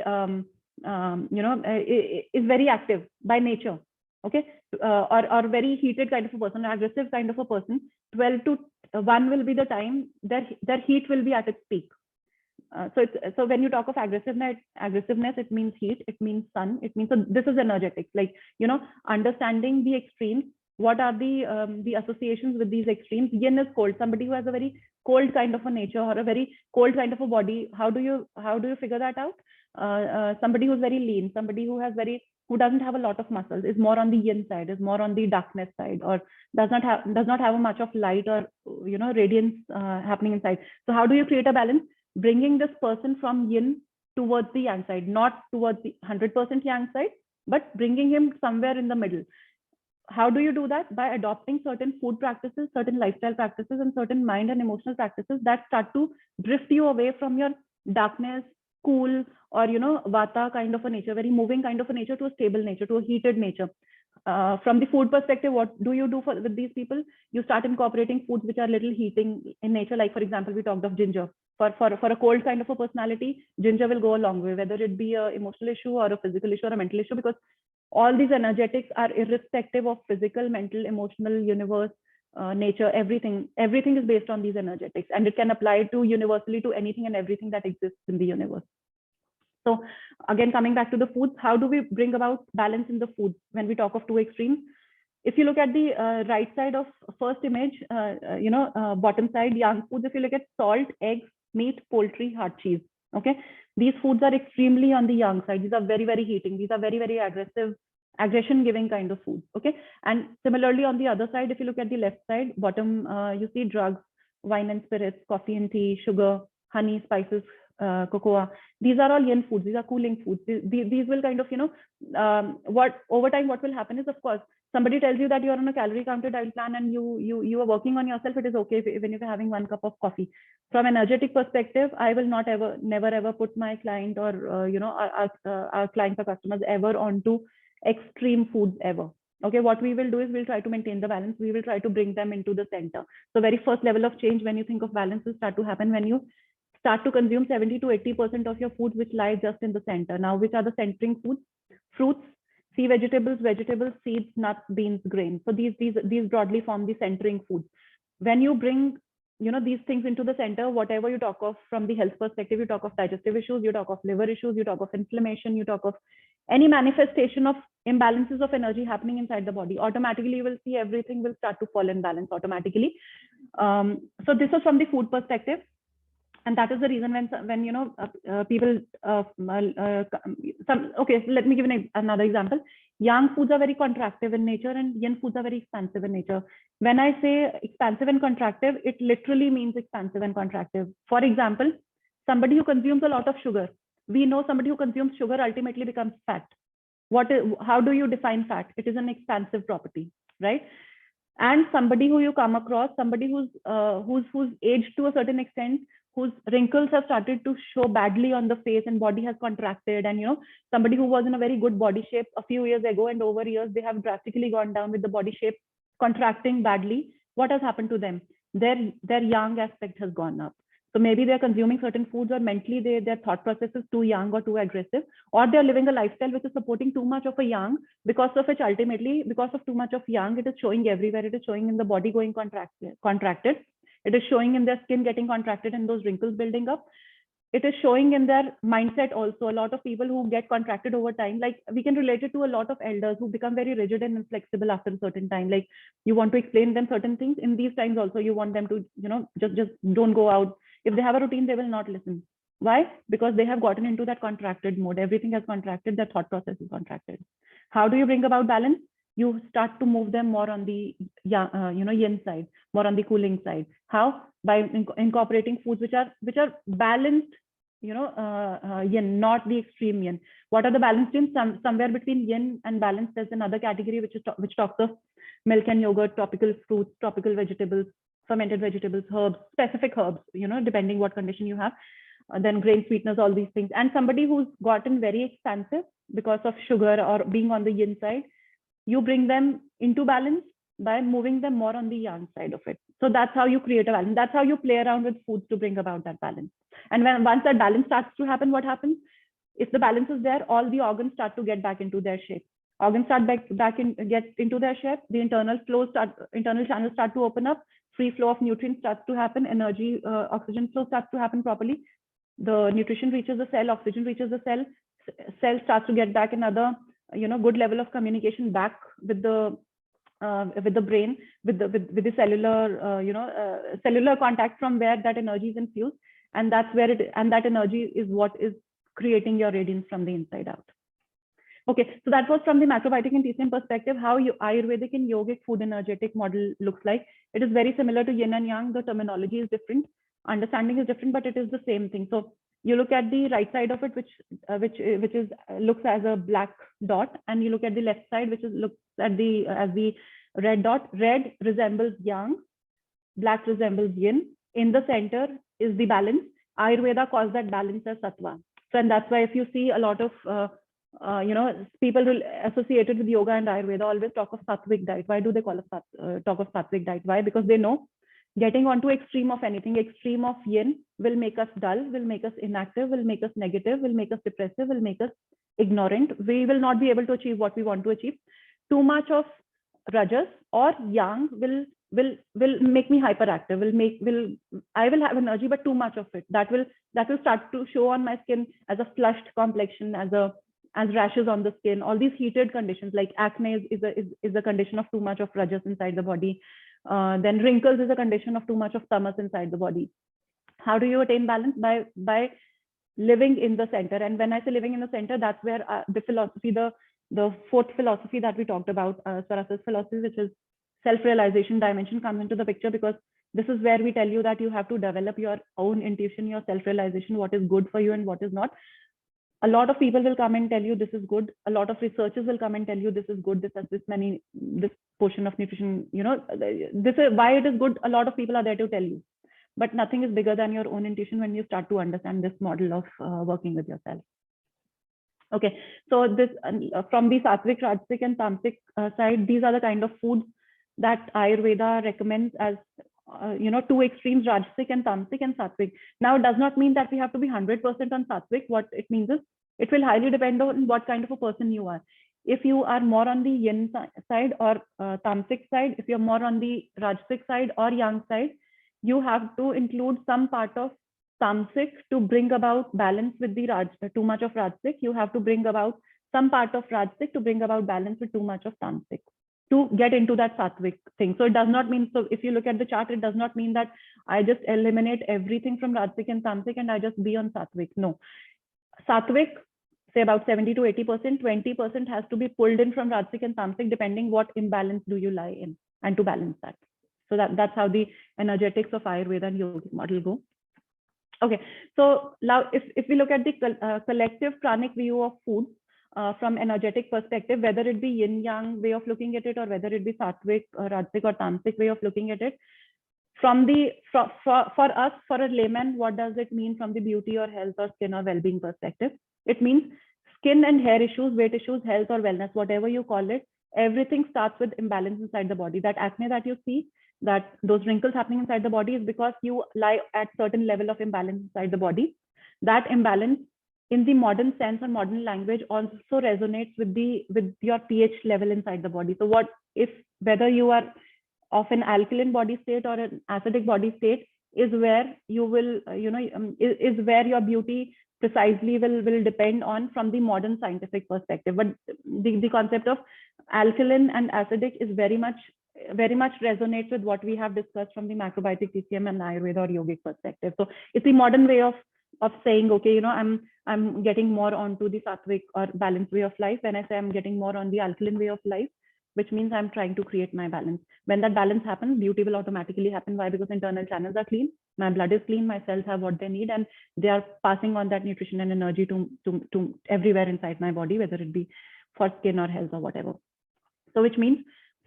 is very active by nature, okay, or very heated kind of a person, aggressive kind of a person, 12 to 1 will be the time their heat will be at its peak. So when you talk of aggressiveness, it means heat, it means sun, it means, so this is energetics, like, understanding the extremes. What are the associations with these extremes? Yin is cold. Somebody who has a very cold kind of a nature or a very cold kind of a body, how do you figure that out? Somebody who's very lean, somebody who doesn't have a lot of muscles, is more on the yin side, is more on the darkness side, or does not have much of light or radiance happening inside. So how do you create a balance? Bringing this person from yin towards the yang side, not towards the 100% yang side, but bringing him somewhere in the middle. How do you do that? By adopting certain food practices, certain lifestyle practices, and certain mind and emotional practices that start to drift you away from your darkness, cool, or vata kind of a nature, very moving kind of a nature, to a stable nature, to a heated nature. From the food perspective, what do you do with these people? You start incorporating foods which are little heating in nature. Like, for example, we talked of ginger. For a cold kind of a personality, ginger will go a long way, whether it be an emotional issue or a physical issue or a mental issue, because all these energetics are irrespective of physical, mental, emotional, universe, nature. Everything is based on these energetics, and it can apply to universally to anything and everything that exists in the universe. So again, coming back to the foods, how do we bring about balance in the foods when we talk of two extremes? If you look at the right side of first image, bottom side, yang foods, if you look at salt, eggs, meat, poultry, hard cheese, okay, these foods are extremely on the yang side. These are very, very heating. These are very, very aggressive, aggression giving kind of foods, okay. And similarly, on the other side, if you look at the left side, bottom, you see drugs, wine and spirits, coffee and tea, sugar, honey, spices, cocoa. These are all yin foods. These are cooling foods. These will kind of, what over time, what will happen is, of course, somebody tells you that you're on a calorie counted diet plan and you are working on yourself, it is okay even if you're having 1 cup of coffee. From an energetic perspective, I will never ever put my client or our clients or customers ever onto extreme foods ever. Okay, what we will do is we'll try to maintain the balance. We will try to bring them into the center. So very first level of change when you think of balance will start to happen when you start to consume 70 to 80% of your food which lie just in the center. Now, which are the centering foods? Fruits, sea vegetables, seeds, nuts, beans, grains. So these broadly form the centering foods. When you bring these things into the center, whatever you talk of from the health perspective, you talk of digestive issues, you talk of liver issues, you talk of inflammation, you talk of any manifestation of imbalances of energy happening inside the body, automatically you will see everything will start to fall in balance automatically. So this is from the food perspective. And that is the reason when people okay, so let me give another example. Yang foods are very contractive in nature and yin foods are very expansive in nature. When I say expansive and contractive, it literally means expansive and contractive. For example, somebody who consumes a lot of sugar, we know somebody who consumes sugar ultimately becomes fat. How do you define fat? It is an expansive property, right? And somebody who you come across, somebody who's aged to a certain extent, whose wrinkles have started to show badly on the face and body has contracted, and somebody who was in a very good body shape a few years ago, and over years they have drastically gone down with the body shape contracting badly. What has happened to them? Their yang aspect has gone up. So maybe they're consuming certain foods, or mentally their thought process is too young or too aggressive, or they're living a lifestyle which is supporting too much of a yang, because of which ultimately, because of too much of yang, it is showing everywhere. It is showing in the body going contracted. It is showing in their skin getting contracted and those wrinkles building up. It is showing in their mindset also. A lot of people who get contracted over time, like we can relate it to a lot of elders who become very rigid and inflexible after a certain time. Like you want to explain them certain things in these times also, you want them to, just don't go out. If they have a routine, they will not listen. Why? Because they have gotten into that contracted mode. Everything has contracted. Their thought process is contracted. How do you bring about balance? You start to move them more on the yin side, more on the cooling side. How? By incorporating foods which are balanced yin, not the extreme yin. What are the balanced yin? Somewhere between yin and balance, there's another category which talks of milk and yogurt, tropical fruits, tropical vegetables, fermented vegetables, herbs, specific herbs, depending what condition you have. Then grain sweeteners, all these things. And somebody who's gotten very expansive because of sugar or being on the yin side, you bring them into balance by moving them more on the yang side of it. So that's how you create a balance. That's how you play around with foods to bring about that balance. And once that balance starts to happen, what happens? If the balance is there, all the organs start to get back into their shape. Organs start get into their shape. The internal channels start to open up. Free flow of nutrients starts to happen. Energy, oxygen flow starts to happen properly. The nutrition reaches the cell, oxygen reaches the cell. Cell starts to get back another good level of communication back with the brain, with the cellular contact from where that energy is infused, and that's where that energy is what is creating your radiance from the inside out. Okay, so that was from the macrobiotic and TCM perspective, how Ayurvedic and yogic food energetic model looks like. It is very similar to yin and yang. The terminology is different, understanding is different, but it is the same thing. So you look at the right side of it, which looks as a black dot, and you look at the left side, which looks at as the red dot. Red resembles yang, black resembles yin. In the center is the balance. Ayurveda calls that balance as sattva. So, and that's why if you see a lot of people associated with yoga and Ayurveda always talk of sattvic diet. Why do they talk of sattvic diet? Why? Because they know getting onto extreme of anything, extreme of yin will make us dull, will make us inactive, will make us negative, will make us depressive, will make us ignorant. We will not be able to achieve what we want to achieve. Too much of rajas or yang will make me hyperactive, I will have energy, but too much of it that will start to show on my skin as a flushed complexion, as rashes on the skin. All these heated conditions like acne is a condition of too much of rajas inside the body. Then wrinkles is a condition of too much of tamas inside the body. How do you attain balance? By living in the center. And when I say living in the center, that's where the philosophy, the fourth philosophy that we talked about, Sarasa's philosophy, which is self-realization dimension, comes into the picture, because this is where we tell you that you have to develop your own intuition, your self-realization, what is good for you and what is not. A lot of people will come and tell you this is good. A lot of researchers will come and tell you this is good. This has this portion of nutrition, this is why it is good. A lot of people are there to tell you, but nothing is bigger than your own intuition when you start to understand this model of working with yourself. Okay, so this from the sattvic, rajasic, and tamasic side, these are the kind of foods that Ayurveda recommends as two extremes, rajasic and tamasic and sattvic. Now, it does not mean that we have to be 100% on sattvic. What it means is it will highly depend on what kind of a person you are. If you are more on the yin side or tamasic side, if you're more on the rajasic side or yang side, you have to include some part of tamasic to bring about balance with the too much of rajasic. You have to bring about some part of rajasic to bring about balance with too much of tamasic to get into that sattvic thing. So it does not mean, so if you look at the chart, it does not mean that I just eliminate everything from rajasic and tamasic and I just be on sattvic. No, sattvic, say about 70 to 80%, 20% has to be pulled in from rajasic and tamasic, depending what imbalance do you lie in, and to balance that. So that's how the energetics of Ayurveda and yogic model go. Okay, so now if we look at the collective pranic view of food, from energetic perspective, whether it be yin yang way of looking at it, or whether it be sattvic, rajasic, or tamasic way of looking at it, from the for us, for a layman, what does it mean from the beauty or health or skin or well-being perspective? It means skin and hair issues, weight issues, health or wellness, whatever you call it, everything starts with imbalance inside the body. That acne that you see, that those wrinkles happening inside the body, is because you lie at certain level of imbalance inside the body. That imbalance, in the modern sense or modern language, also resonates with your pH level inside the body. So whether you are of an alkaline body state or an acidic body state is where you will, is where your beauty precisely will depend on from the modern scientific perspective. But the concept of alkaline and acidic is very much resonates with what we have discussed from the macrobiotic, TCM, and Ayurveda or yogic perspective. So it's the modern way of saying, okay, I'm getting more onto the sattvic or balanced way of life. When I say I'm getting more on the alkaline way of life, which means I'm trying to create my balance. When that balance happens, beauty will automatically happen. Why? Because internal channels are clean, My blood is clean, my cells have what they need, and they are passing on that nutrition and energy to everywhere inside my body, whether it be for skin or health or whatever. So which means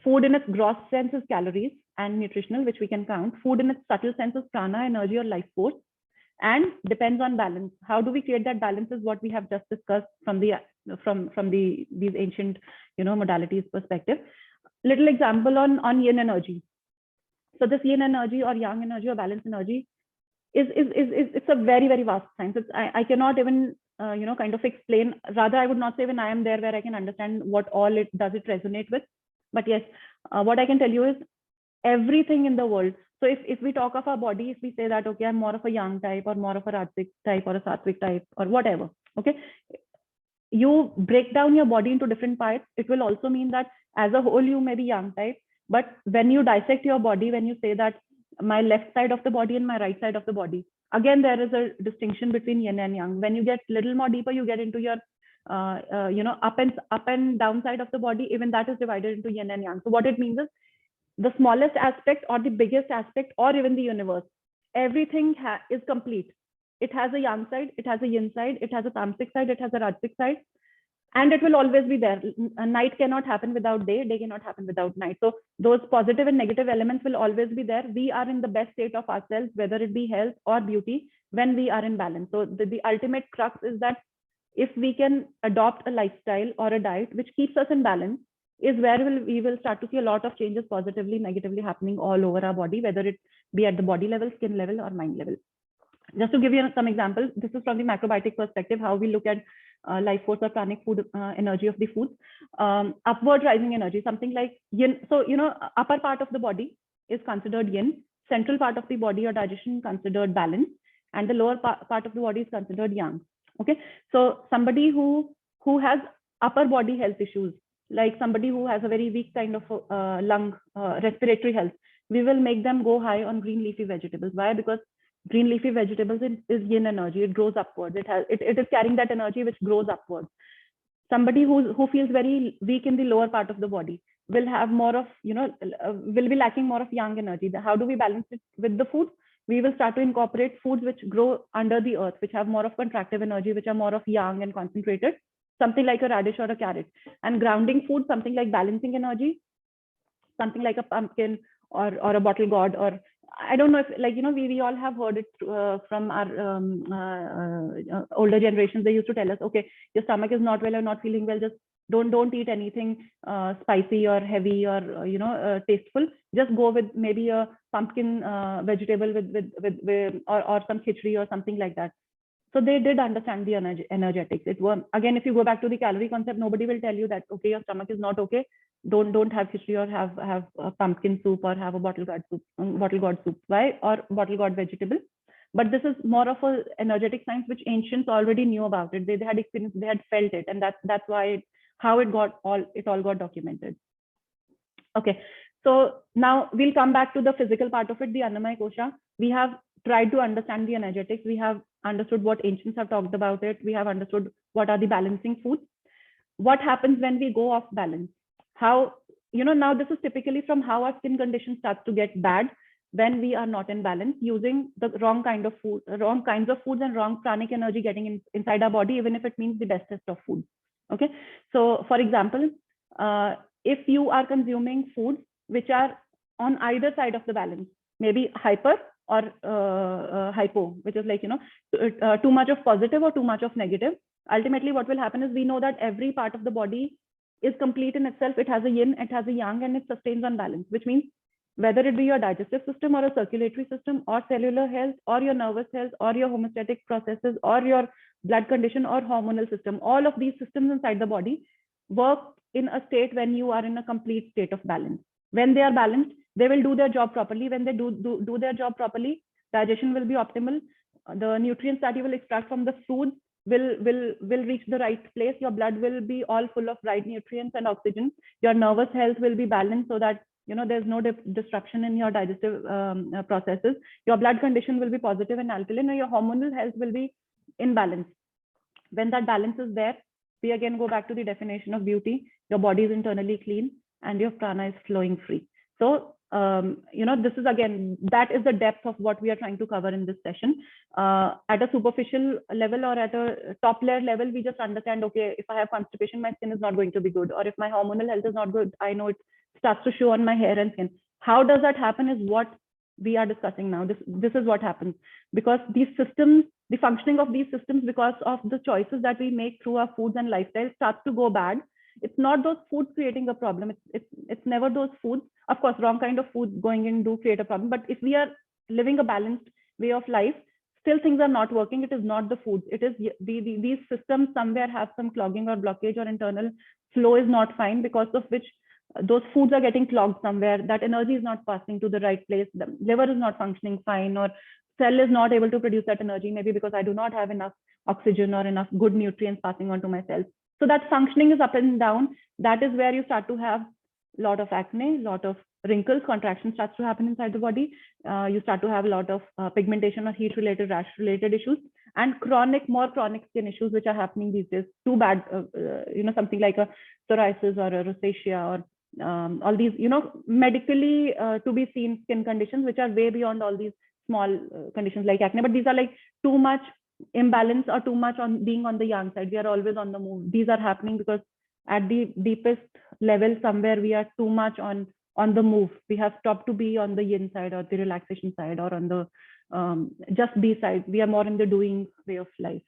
food in its gross sense is calories and nutritional, which we can count. Food in its subtle sense is prana, energy or life force, and depends on balance. How do we create that balance is what we have just discussed from the these ancient modalities perspective. Little example on yin energy. So this yin energy or yang energy or balance energy is it's a very very vast science. I cannot even kind of explain. Rather, I would not say when I am there where I can understand what all it does it resonate with. But yes, what I can tell you is everything in the world. So if we talk of our body, if we say that okay, I'm more of a yang type or more of a rajasic type or a sattvic type or whatever, okay, you break down your body into different parts. It will also mean that as a whole you may be yang type, but when you dissect your body, when you say that my left side of the body and my right side of the body, again there is a distinction between yin and yang. When you get little more deeper, you get into your up and down side of the body. Even that is divided into yin and yang. So what it means is the smallest aspect or the biggest aspect or even the universe, everything is complete. It has a yang side, it has a yin side, it has a tamasic side, it has a rajasic side, and it will always be there. A night cannot happen without day, day cannot happen without night. So those positive and negative elements will always be there. We are in the best state of ourselves, whether it be health or beauty, when we are in balance. So the ultimate crux is that if we can adopt a lifestyle or a diet which keeps us in balance, is where we will start to see a lot of changes, positively, negatively, happening all over our body, whether it be at the body level, skin level, or mind level. Just to give you some examples, this is from the macrobiotic perspective, how we look at life force or pranic food energy of the foods. Upward rising energy, something like yin. So, upper part of the body is considered yin, central part of the body or digestion considered balance, and the lower part of the body is considered yang. Okay, so somebody who has upper body health issues, like somebody who has a very weak kind of lung respiratory health, we will make them go high on green leafy vegetables. Why? Because green leafy vegetables is yin energy. It grows upwards. It is carrying that energy which grows upwards. Somebody who feels very weak in the lower part of the body will have more of will be lacking more of yang energy. How do we balance it with the food? We will start to incorporate foods which grow under the earth, which have more of contractive energy, which are more of yang and concentrated, something like a radish or a carrot. And grounding food, something like balancing energy, something like a pumpkin or a bottle gourd, or I don't know if we all have heard it from our older generations. They used to tell us, okay, your stomach is not well or not feeling well, just don't eat anything spicy or heavy or tasteful. Just go with maybe a pumpkin vegetable with or some khichdi or something like that. So they did understand the energetics. It was, again, if you go back to the calorie concept, nobody will tell you that okay, your stomach is not okay, don't have khichdi or have a pumpkin soup or have a bottle gourd soup. Why? Or bottle gourd vegetable. But this is more of a energetic science which ancients already knew about it. They had experienced, they had felt it, and that's why how it all got documented. Okay, so now we'll come back to the physical part of it, the Annamaya Kosha. We have tried to understand the energetics. We have understood what ancients have talked about it. We have understood what are the balancing foods. What happens when we go off balance? How, now this is typically from how our skin condition starts to get bad when we are not in balance, using the wrong kind of food, wrong kinds of foods and wrong pranic energy getting inside our body, even if it means the bestest of food. Okay, so for example, if you are consuming foods which are on either side of the balance, maybe hyper or hypo, which is like too much of positive or too much of negative, ultimately what will happen is, we know that every part of the body is complete in itself. It has a yin, it has a yang, and it sustains on balance, which means whether it be your digestive system or a circulatory system or cellular health or your nervous health or your homeostatic processes or your blood condition or hormonal system, all of these systems inside the body work in a state when you are in a complete state of balance. When they are balanced, they will do their job properly. When they do their job properly, digestion will be optimal. The nutrients that you will extract from the foods will reach the right place. Your blood will be all full of right nutrients and oxygen. Your nervous health will be balanced so that there's no disruption in your digestive processes. Your blood condition will be positive and alkaline, and your hormonal health will be in balance. When that balance is there, we again go back to the definition of beauty. Your body is internally clean and your prana is flowing free. So this is again, that is the depth of what we are trying to cover in this session. At a superficial level or at a top layer level, we just understand, okay, if I have constipation, my skin is not going to be good, or if my hormonal health is not good, I know it starts to show on my hair and skin. How does that happen is what we are discussing now. This is what happens because these systems, the functioning of these systems, because of the choices that we make through our foods and lifestyle, starts to go bad. It's not those foods creating a problem. It's never those foods. Of course, wrong kind of foods going in do create a problem. But if we are living a balanced way of life, still things are not working. It is not the foods. It is these systems somewhere have some clogging or blockage, or internal flow is not fine, because of which those foods are getting clogged somewhere. That energy is not passing to the right place. The liver is not functioning fine, or cell is not able to produce that energy, maybe because I do not have enough oxygen or enough good nutrients passing on to my cells. So that functioning is up and down. That is where you start to have a lot of acne, a lot of wrinkles, contraction starts to happen inside the body. You start to have a lot of pigmentation or heat related, rash related issues, and more chronic skin issues, which are happening these days. Too bad, something like a psoriasis or a rosacea, or all these, medically to be seen skin conditions, which are way beyond all these small conditions like acne. But these are like too much imbalance or too much on being on the young side. We are always on the move. These are happening because at the deepest level, somewhere we are too much on the move. We have stopped to be on the yin side or the relaxation side, or on the just be side. We are more in the doing way of life.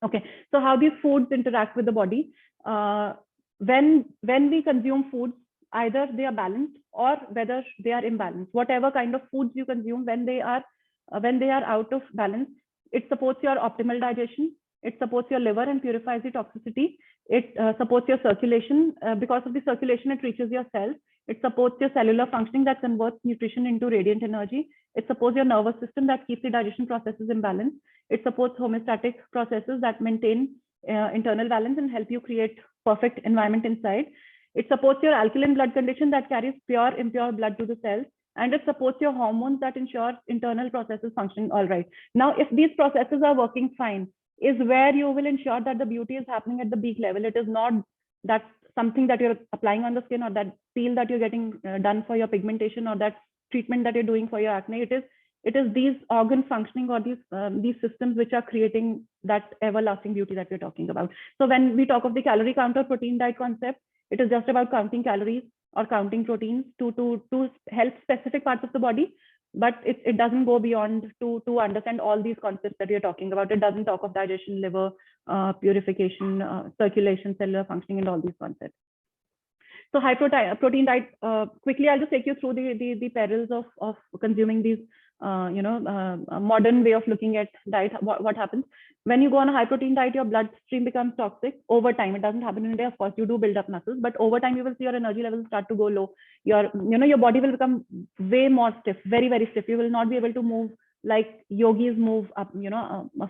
Okay, so how these foods interact with the body? When we consume foods, either they are balanced or whether they are imbalanced. Whatever kind of foods you consume, when they are out of balance, it supports your optimal digestion. It supports your liver and purifies the toxicity. It supports your circulation. Because of the circulation, it reaches your cells. It supports your cellular functioning that converts nutrition into radiant energy. It supports your nervous system that keeps the digestion processes in balance. It supports homeostatic processes that maintain internal balance and help you create perfect environment inside. It supports your alkaline blood condition that carries pure, impure blood to the cells. And it supports your hormones that ensure internal processes function all right. Now, if these processes are working fine, is where you will ensure that the beauty is happening at the peak level. It is not that something that you're applying on the skin, or that peel that you're getting done for your pigmentation, or that treatment that you're doing for your acne. It is these organ functioning, or these systems which are creating that everlasting beauty that we're talking about. So when we talk of the calorie counter protein diet concept, it is just about counting calories or counting proteins to help specific parts of the body. But it doesn't go beyond to understand all these concepts that we are talking about. It doesn't talk of digestion, liver, purification, circulation, cellular functioning, and all these concepts. So high protein diet, quickly, I'll just take you through the perils of consuming these, modern way of looking at diet. What happens when you go on a high protein diet? Your bloodstream becomes toxic over time. It doesn't happen in a day. Of course, you do build up muscles, but over time you will see your energy levels start to go low. Your body will become way more stiff, very, very stiff. You will not be able to move like yogis move up,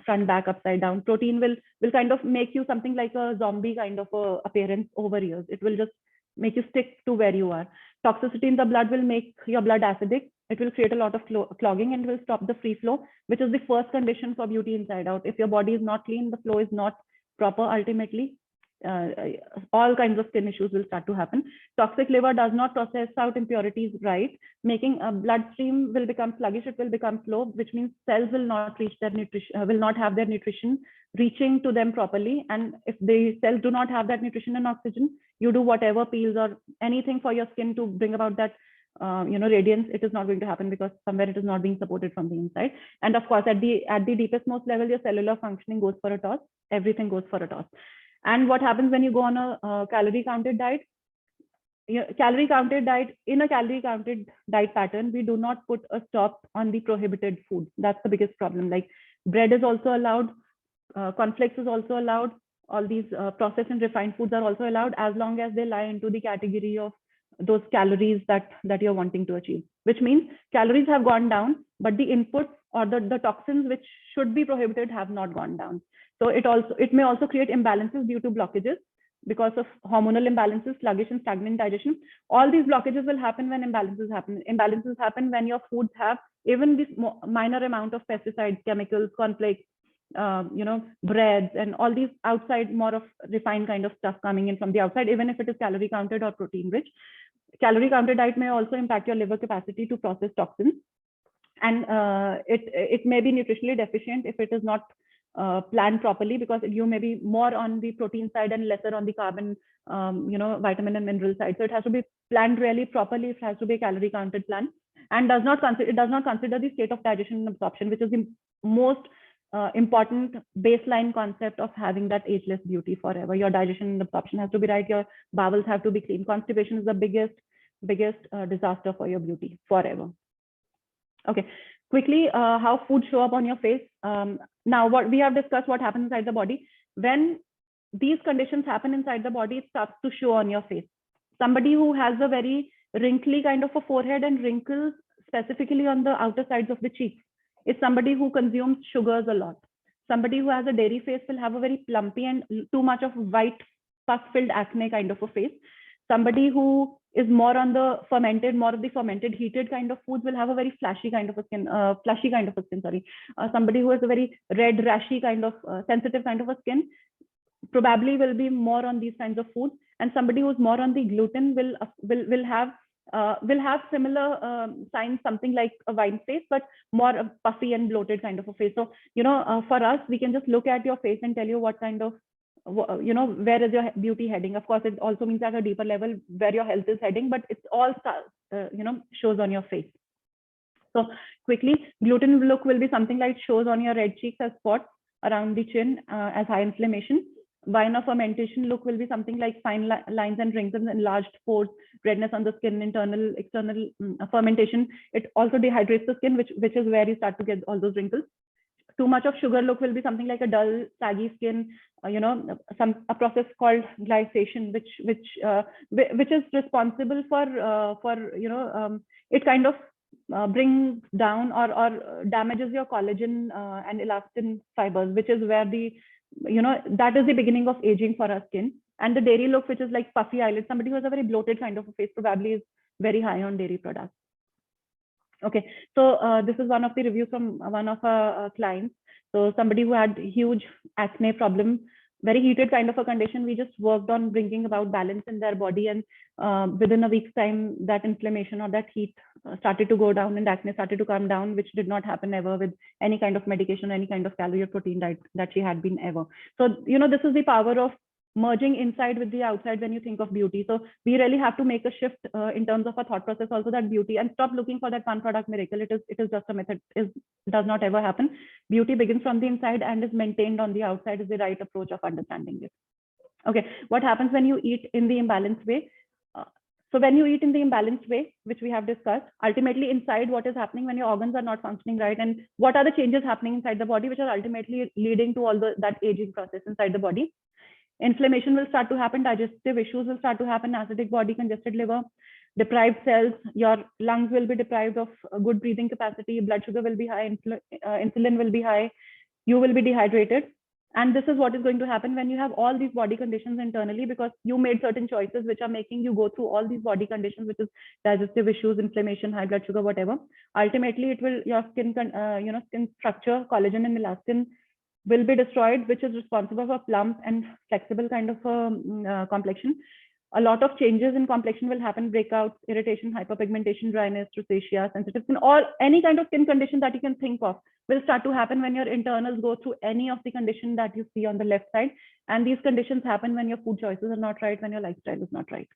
front, back, upside down. Protein will kind of make you something like a zombie kind of appearance over years. It will just make you stick to where you are. Toxicity in the blood will make your blood acidic. It will create a lot of clogging and will stop the free flow, which is the first condition for beauty inside out. If your body is not clean, the flow is not proper, ultimately all kinds of skin issues will start to happen. Toxic liver does not process out impurities right, making a bloodstream will become sluggish. It will become slow, which means cells will not reach their nutrition, will not have their nutrition reaching to them properly. And if the cells do not have that nutrition and oxygen, you do whatever peels or anything for your skin to bring about that radiance, it is not going to happen, because somewhere it is not being supported from the inside. And of course, at the deepest most level, your cellular functioning goes for a toss. Everything goes for a toss. And what happens when you go on a calorie counted diet? In a calorie counted diet pattern, we do not put a stop on the prohibited foods. That's the biggest problem. Like bread is also allowed, cornflakes is also allowed. All these processed and refined foods are also allowed, as long as they lie into the category of those calories that you're wanting to achieve. Which means calories have gone down, but the inputs or the toxins which should be prohibited have not gone down. So it may also create imbalances due to blockages because of hormonal imbalances, sluggish and stagnant digestion. All these blockages will happen when imbalances happen. Imbalances happen when your foods have even this minor amount of pesticides, chemicals, cornflakes, breads, and all these outside, more of refined kind of stuff coming in from the outside, even if it is calorie counted or protein rich. Calorie counter diet may also impact your liver capacity to process toxins, and it may be nutritionally deficient if it is not planned properly, because you may be more on the protein side and lesser on the carbon, vitamin and mineral side. So it has to be planned really properly. It has to be a calorie counted plan, and it does not consider the state of digestion and absorption, which is the most important baseline concept of having that ageless beauty forever. Your digestion and absorption has to be right. Your bowels have to be clean. Constipation is the biggest disaster for your beauty forever. Okay, quickly, how food show up on your face. Now, what we have discussed, what happens inside the body. When these conditions happen inside the body, it starts to show on your face. Somebody who has a very wrinkly kind of a forehead and wrinkles specifically on the outer sides of the cheeks is somebody who consumes sugars a lot. Somebody who has a dairy face will have a very plumpy and too much of white pus-filled acne kind of a face. Somebody who is more of the fermented, heated kind of foods will have a very flashy kind of a skin, sorry. Somebody who has a very red, rashy kind of sensitive kind of a skin probably will be more on these kinds of foods. And somebody who's more on the gluten will have similar signs, something like a wine face, but more puffy and bloated kind of a face. So, for us, we can just look at your face and tell you what kind of, where is your beauty heading. Of course, it also means at a deeper level where your health is heading, but it's all shows on your face. So quickly, gluten look will be something like shows on your red cheeks as spots around the chin as high inflammation. Wine or fermentation look will be something like fine lines and wrinkles, enlarged pores, redness on the skin, internal, external. Fermentation, it also dehydrates the skin, which is where you start to get all those wrinkles. Too much of sugar look will be something like a dull, saggy skin, a process called glycation, which is responsible for it kind of brings down or damages your collagen and elastin fibers, which is where that is the beginning of aging for our skin. And the dairy look, which is like puffy eyelids, somebody who has a very bloated kind of a face probably is very high on dairy products. Okay, so this is one of the reviews from one of our clients. So somebody who had huge acne problem, very heated kind of a condition. We just worked on bringing about balance in their body, and within a week's time, that inflammation or that heat started to go down and acne started to come down, which did not happen ever with any kind of medication, any kind of calorie or protein diet that she had been ever. So, this is the power of merging inside with the outside when you think of beauty. So we really have to make a shift in terms of our thought process also, that beauty, and stop looking for that one product miracle. It is just a method. It does not ever happen. Beauty begins from the inside and is maintained on the outside is the right approach of understanding it. Okay, what happens when you eat in the imbalanced way? So when you eat in the imbalanced way, which we have discussed, ultimately inside what is happening when your organs are not functioning right, and what are the changes happening inside the body, which are ultimately leading to all that aging process inside the body. Inflammation will start to happen, digestive issues will start to happen, acidic body, congested liver, deprived cells, your lungs will be deprived of good breathing capacity, blood sugar will be high, insulin will be high, you will be dehydrated. And this is what is going to happen when you have all these body conditions internally, because you made certain choices which are making you go through all these body conditions, which is digestive issues, inflammation, high blood sugar, whatever. Ultimately, it will, your skin, skin structure, collagen and elastin will be destroyed, which is responsible for plump and flexible kind of complexion. A lot of changes in complexion will happen: breakouts, irritation, hyperpigmentation, dryness, rosacea, sensitive skin, or any kind of skin condition that you can think of will start to happen when your internals go through any of the condition that you see on the left side. And these conditions happen when your food choices are not right, when your lifestyle is not right.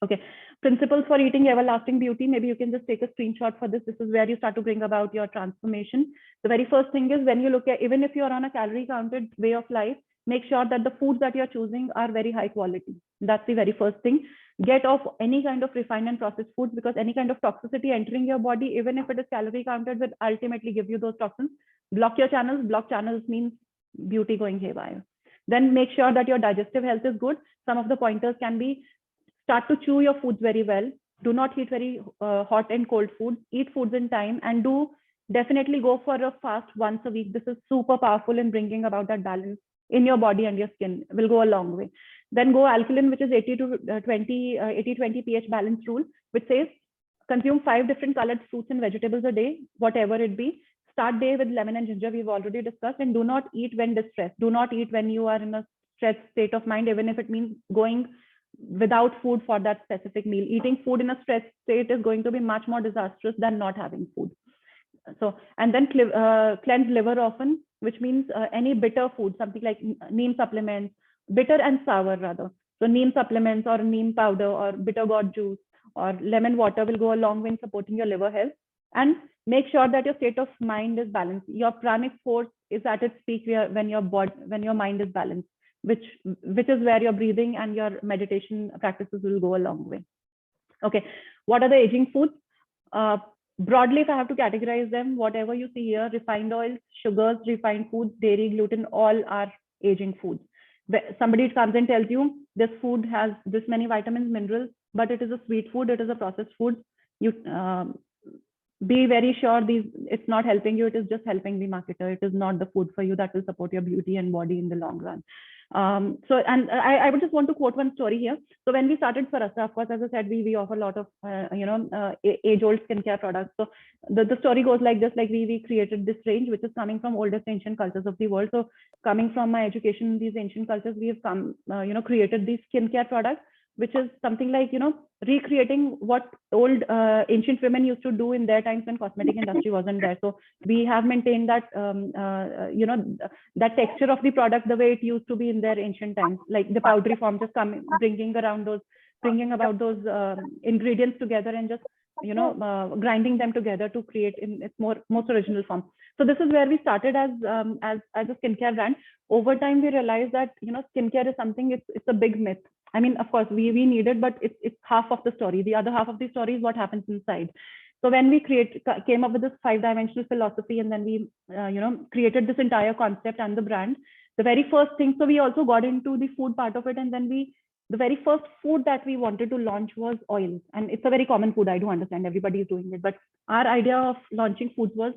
Okay, principles for eating everlasting beauty. Maybe you can just take a screenshot for this. This is where you start to bring about your transformation. The very first thing is, when you look at, even if you're on a calorie counted way of life, make sure that the foods that you're choosing are very high quality. That's the very first thing. Get off any kind of refined and processed foods, because any kind of toxicity entering your body, even if it is calorie counted, will ultimately give you those toxins. Block your channels. Block channels means beauty going haywire. Then make sure that your digestive health is good. Some of the pointers can be: start to chew your foods very well. Do not eat very hot and cold foods. Eat foods in time, and do definitely go for a fast once a week. This is super powerful in bringing about that balance in your body and your skin. Will go a long way. Then go alkaline, which is 80-20 pH balance rule, which says consume 5 different colored fruits and vegetables a day, whatever it be. Start day with lemon and ginger, we've already discussed. And do not eat when distressed. Do not eat when you are in a stressed state of mind, even if it means going without food for that specific meal. Eating food in a stressed state is going to be much more disastrous than not having food. So, and then cleanse liver often, which means any bitter food, something like neem supplements, bitter and sour rather. So neem supplements or neem powder or bitter gourd juice or lemon water will go a long way in supporting your liver health. And make sure that your state of mind is balanced. Your pranic force is at its peak when your mind is balanced, which is where your breathing and your meditation practices will go a long way. Okay, what are the aging foods? Uh, Broadly, if I have to categorize them, whatever you see here, refined oils, sugars, refined foods, dairy, gluten, all are aging foods. Somebody comes and tells you this food has this many vitamins, minerals, but it is a sweet food, it is a processed food. You be very sure it's not helping you, it is just helping the marketer. It is not the food for you that will support your beauty and body in the long run. And I would just want to quote one story here. So when we started Farasa, of course, as I said, we offer a lot of age-old skincare products. So the story goes like this: like we created this range, which is coming from oldest ancient cultures of the world. So coming from my education in these ancient cultures, we have come created these skincare products, which is something like recreating what old ancient women used to do in their times when cosmetic industry wasn't there. So we have maintained that that texture of the product the way it used to be in their ancient times, like the powdery form, just bringing about those ingredients together and just grinding them together to create in its most original form. So this is where we started as a skincare brand. Over time we realized that skincare is something, it's a big myth. I mean, of course, we need it, but it's half of the story. The other half of the story is what happens inside. So when we came up with this 5-dimensional philosophy, and then we created this entire concept and the brand, the very first thing, so we also got into the food part of it, and then the very first food that we wanted to launch was oils. And it's a very common food, I do understand everybody is doing it, but our idea of launching foods was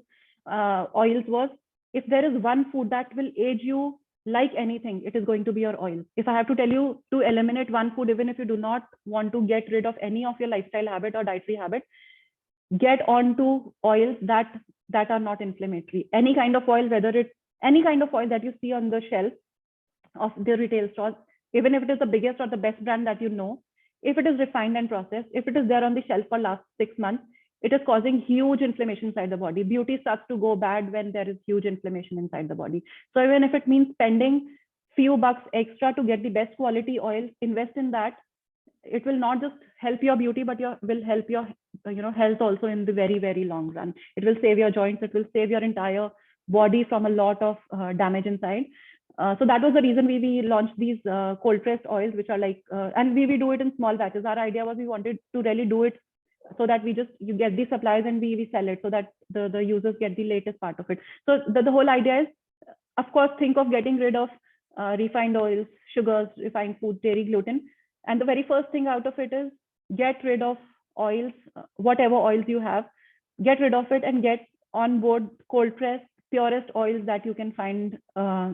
oils was, if there is one food that will age you like anything, it is going to be your oil. If I have to tell you to eliminate one food, even if you do not want to get rid of any of your lifestyle habit or dietary habit, get on to oils that are not inflammatory. Any kind of oil, whether it's any kind of oil that you see on the shelf of the retail stores, even if it is the biggest or the best brand that you know, if it is refined and processed, if it is there on the shelf for last 6 months, it is causing huge inflammation inside the body. Beauty starts to go bad when there is huge inflammation inside the body. So even if it means spending few bucks extra to get the best quality oil, invest in that. It will not just help your beauty, but will help your health also in the very, very long run. It will save your joints. It will save your entire body from a lot of damage inside. So that was the reason we launched these cold pressed oils, which are like, and we do it in small batches. Our idea was we wanted to really do it so that you get the supplies and we sell it so that the users get the latest part of it. So the whole idea is, of course, think of getting rid of refined oils, sugars, refined foods, dairy, gluten. And the very first thing out of it is get rid of oils, whatever oils you have, get rid of it and get on board cold pressed, purest oils that you can find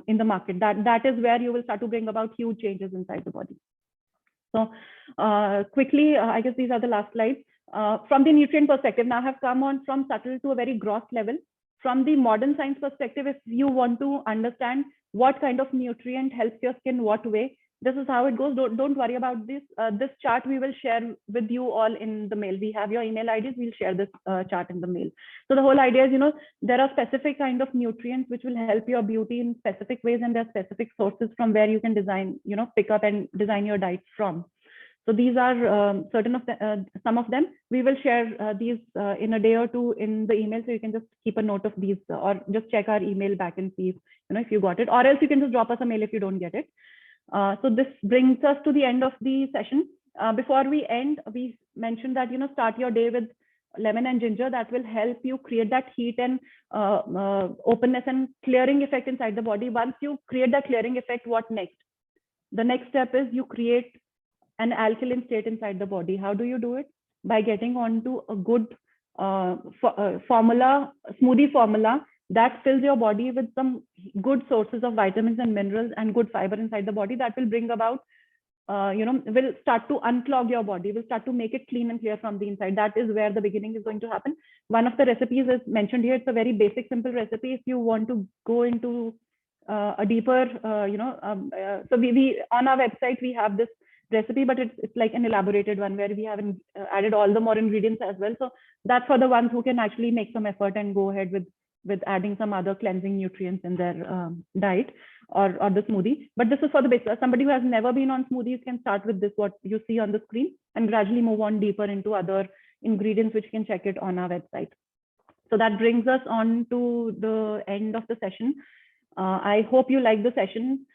in the market. That is where you will start to bring about huge changes inside the body. So quickly, I guess these are the last slides. From the nutrient perspective, now I have come on from subtle to a very gross level. From the modern science perspective, if you want to understand what kind of nutrient helps your skin what way, this is how it goes. Don't worry about this. This chart we will share with you all in the mail. We have your email IDs. We'll share this chart in the mail. So the whole idea is, there are specific kind of nutrients which will help your beauty in specific ways, and there are specific sources from where you can design, pick up and design your diet from. So these are some of them. We will share these in a day or two in the email, so you can just keep a note of these or just check our email back and see if you got it, or else you can just drop us a mail if you don't get it. So this brings us to the end of the session. Before we end, we mentioned that start your day with lemon and ginger. That will help you create that heat and openness and clearing effect inside the body. Once you create that clearing effect, what next? The next step is you create an alkaline state inside the body. How do you do it? By getting onto a good formula, smoothie formula that fills your body with some good sources of vitamins and minerals and good fiber inside the body. That will bring about, will start to unclog your body, will start to make it clean and clear from the inside. That is where the beginning is going to happen. One of the recipes is mentioned here. It's a very basic, simple recipe. If you want to go into a deeper, so we on our website, we have this recipe, but it's like an elaborated one where we haven't added all the more ingredients as well. So that's for the ones who can actually make some effort and go ahead with adding some other cleansing nutrients in their diet or the smoothie. But this is for the basic. Somebody who has never been on smoothies can start with this, what you see on the screen, and gradually move on deeper into other ingredients, which you can check it on our website. So that brings us on to the end of the session. I hope you like the session.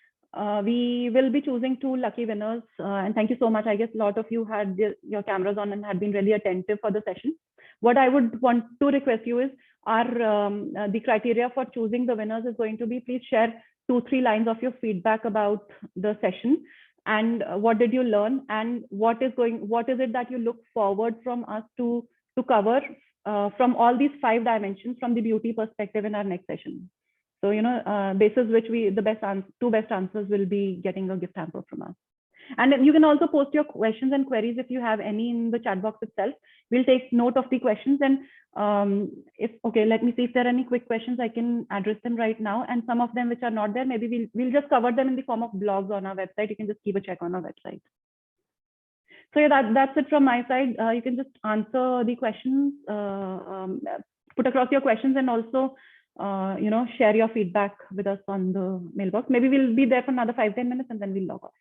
We will be choosing 2 lucky winners. And thank you so much. I guess a lot of you had your cameras on and had been really attentive for the session. What I would want to request you is the criteria for choosing the winners is going to be, please share 2-3 lines of your feedback about the session, and what did you learn, and what is it that you look forward from us to cover from all these 5 dimensions from the beauty perspective in our next session. So, basis which the 2 best answers will be getting a gift hamper from us. And then you can also post your questions and queries if you have any in the chat box itself. We'll take note of the questions, and let me see if there are any quick questions. I can address them right now, and some of them which are not there, maybe we'll just cover them in the form of blogs on our website. You can just keep a check on our website. So yeah, that's it from my side. You can just answer the questions, put across your questions, and also share your feedback with us on the mailbox. Maybe we'll be there for another 5-10 minutes, and then we'll log off.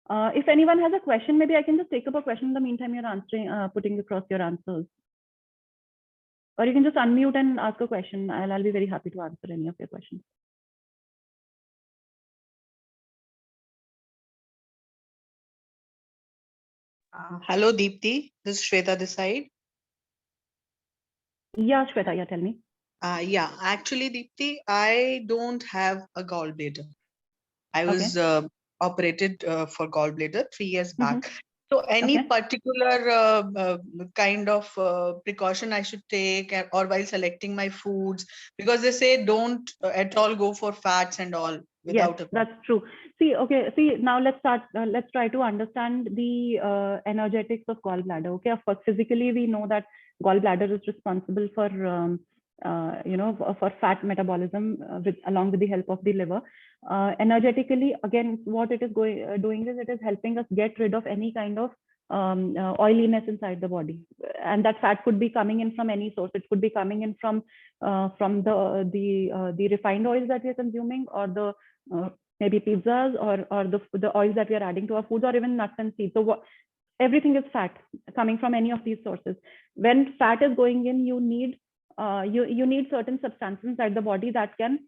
If anyone has a question, maybe I can just take up a question in the meantime you're answering, putting across your answers. Or you can just unmute and ask a question. I'll be very happy to answer any of your questions. Hello, Deepti. This is Shweta this side. Yeah, Shweta, yeah, tell me. Yeah, actually, Deepti, I don't have a gallbladder. I was operated for gallbladder 3 years back. So any particular kind of precaution I should take, or while selecting my foods, because they say don't at all go for fats and all without yes, that's true. See, now let's start. Let's try to understand the energetics of gallbladder. Okay, of course, physically we know that gallbladder is responsible for for fat metabolism along with the help of the liver. Energetically, again, what it is doing is it is helping us get rid of any kind of oiliness inside the body, and that fat could be coming in from any source. It could be coming in from the refined oils that we are consuming, or the maybe pizzas, or the oils that we are adding to our foods, or even nuts and seeds. So everything is fat coming from any of these sources. When fat is going in, you need you need certain substances inside the body that can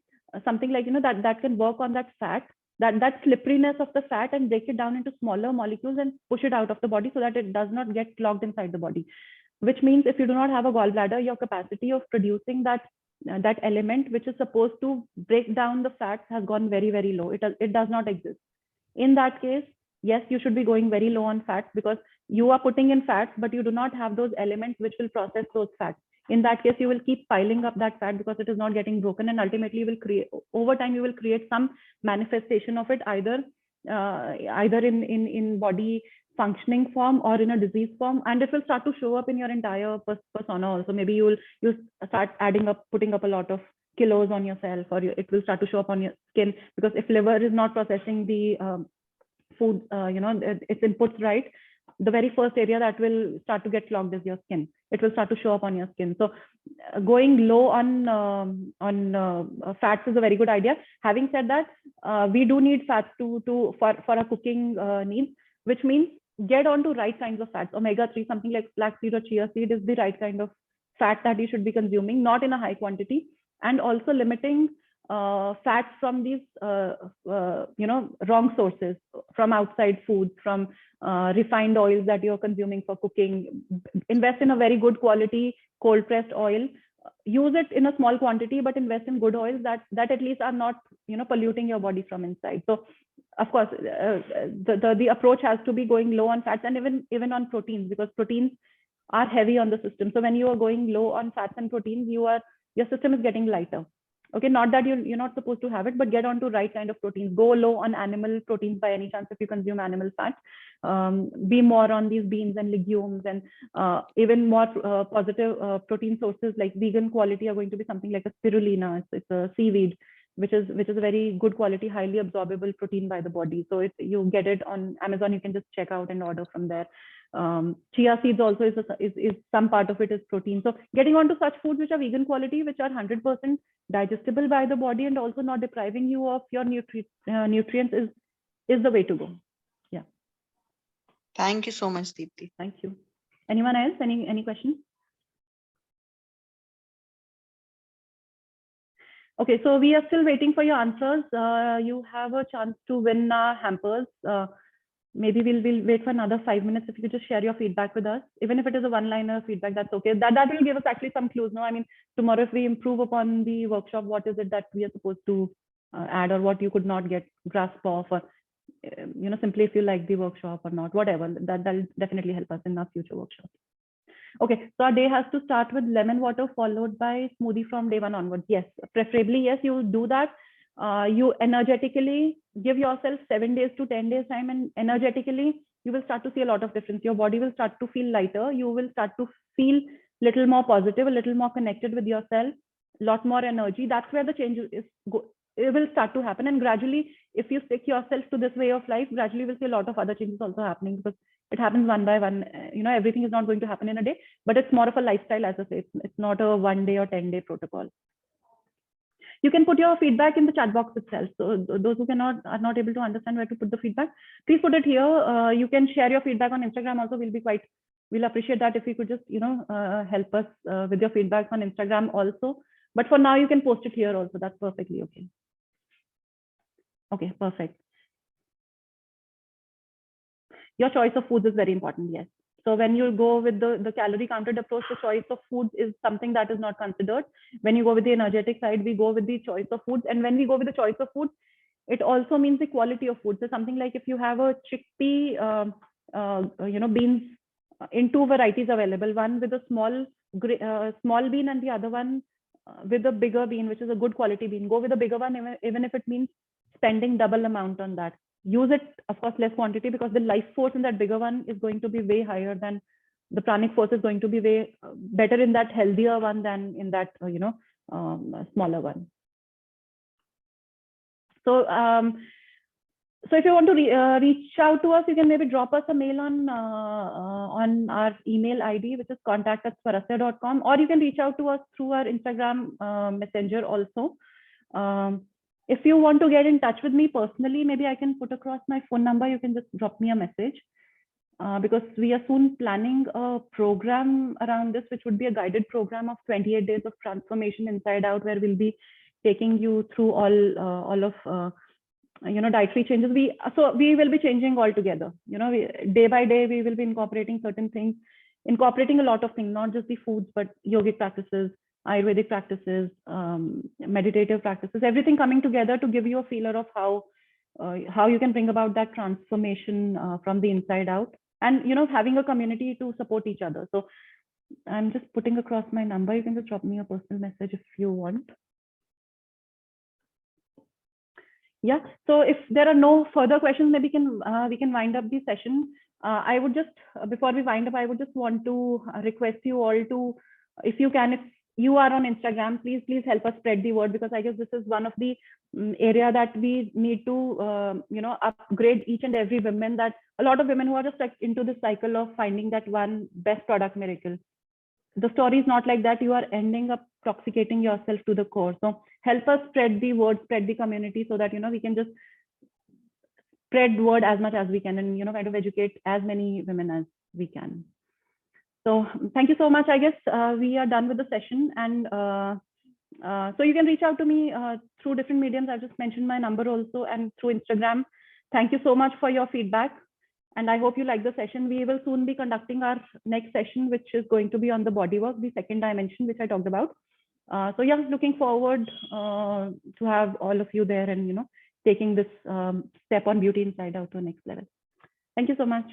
something like that can work on that fat, that slipperiness of the fat, and break it down into smaller molecules and push it out of the body so that it does not get clogged inside the body. Which means if you do not have a gallbladder, your capacity of producing that element which is supposed to break down the fats has gone very, very low. It does not exist. In that case, yes, you should be going very low on fats, because you are putting in fats, but you do not have those elements which will process those fats. In that case, you will keep piling up that fat because it is not getting broken, and ultimately you will create, over time, you will create some manifestation of it, either in body functioning form or in a disease form, and it will start to show up in your entire persona also. Maybe you start putting up a lot of kilos on yourself, or it will start to show up on your skin, because if liver is not processing the food, its inputs right, the very first area that will start to get clogged is your skin. It will start to show up on your skin. So going low on fats is a very good idea. Having said that, we do need fats for our cooking needs, which means get on to right kinds of fats. Omega-3, something like flaxseed or chia seed, is the right kind of fat that you should be consuming, not in a high quantity, and also limiting fats from these wrong sources, from outside foods, from refined oils that you're consuming for cooking. Invest in a very good quality cold pressed oil. Use it in a small quantity, but invest in good oils that at least are not polluting your body from inside. So of course, the approach has to be going low on fats, and even on proteins, because proteins are heavy on the system. So when you are going low on fats and proteins, your system is getting lighter. Okay, not that you're not supposed to have it, but get onto right kind of proteins. Go low on animal proteins by any chance if you consume animal fat. Be more on these beans and legumes, and even more positive protein sources like vegan quality are going to be something like a spirulina. It's a seaweed, which is a very good quality, highly absorbable protein by the body. So if you get it on Amazon, you can just check out and order from there. Chia seeds also is some part of it is protein. So getting onto such foods which are vegan quality, which are 100% digestible by the body and also not depriving you of your nutrients is the way to go. Yeah. Thank you so much, Deepti. Thank you. Anyone else? Any questions? Okay, so we are still waiting for your answers. You have a chance to win hampers. Maybe we'll wait for another 5 minutes. If you could just share your feedback with us, even if it is a one-liner feedback, that's okay. That will give us actually some clues. No, I mean, tomorrow if we improve upon the workshop, what is it that we are supposed to add, or what you could not get grasp of, or simply if you like the workshop or not, whatever. That'll definitely help us in our future workshops. Okay, so our day has to start with lemon water followed by smoothie from day 1 onwards. Yes, preferably, yes, you do that. You energetically give yourself 7 days to 10 days time, and energetically you will start to see a lot of difference. Your body will start to feel lighter. You will start to feel little more positive, a little more connected with yourself, a lot more energy. That's where the change it will start to happen. And gradually, if you stick yourself to this way of life, gradually we'll see a lot of other changes also happening, because it happens one by one. Everything is not going to happen in a day, but it's more of a lifestyle, as I say. It's not a 1 day or 10 day protocol. You can put your feedback in the chat box itself. So those who are not able to understand where to put the feedback, please put it here. You can share your feedback on Instagram also. We'll appreciate that if you could just help us with your feedback on Instagram also. But for now, you can post it here also. That's perfectly okay. Okay, perfect. Your choice of foods is very important, yes. So when you go with the calorie counted approach, the choice of foods is something that is not considered. When you go with the energetic side, we go with the choice of foods. And when we go with the choice of foods, it also means the quality of food. So something like if you have a chickpea, beans in 2 varieties available, one with a small bean and the other one with a bigger bean, which is a good quality bean. Go with a bigger one, even if it means spending double amount on that. Use it, of course, less quantity, because the life force in that bigger one is going to be way higher than the pranic force is going to be way better in that healthier one than in that smaller one. So if you want to reach out to us, you can maybe drop us a mail on our email ID, which is contact@swarasya.com, or you can reach out to us through our Instagram messenger also. If you want to get in touch with me personally, maybe I can put across my phone number. You can just drop me a message, because we are soon planning a program around this, which would be a guided program of 28 days of transformation inside out, where we'll be taking you through all of dietary changes. We will be changing altogether. Day by day, we will be incorporating certain things, incorporating a lot of things, not just the foods, but yogic practices, Ayurvedic practices, meditative practices, everything coming together to give you a feeler of how you can bring about that transformation from the inside out, and having a community to support each other. So I'm just putting across my number. You can just drop me a personal message if you want. Yeah. So if there are no further questions, maybe we can wind up the session. I would just, before we wind up, I would just want to request you all to, if you can, if you are on Instagram, please help us spread the word, because I guess this is one of the area that we need to, upgrade each and every woman. That a lot of women who are just like into this cycle of finding that one best product miracle. The story is not like that. You are ending up toxicating yourself to the core. So help us spread the word, spread the community, so that we can just spread word as much as we can, and kind of educate as many women as we can. So thank you so much. I guess we are done with the session, and so you can reach out to me through different mediums. I've just mentioned my number also, and through Instagram. Thank you so much for your feedback, and I hope you like the session. We will soon be conducting our next session, which is going to be on the body work, the second dimension, which I talked about. So yeah, looking forward to have all of you there, and taking this step on beauty inside out to the next level. Thank you so much.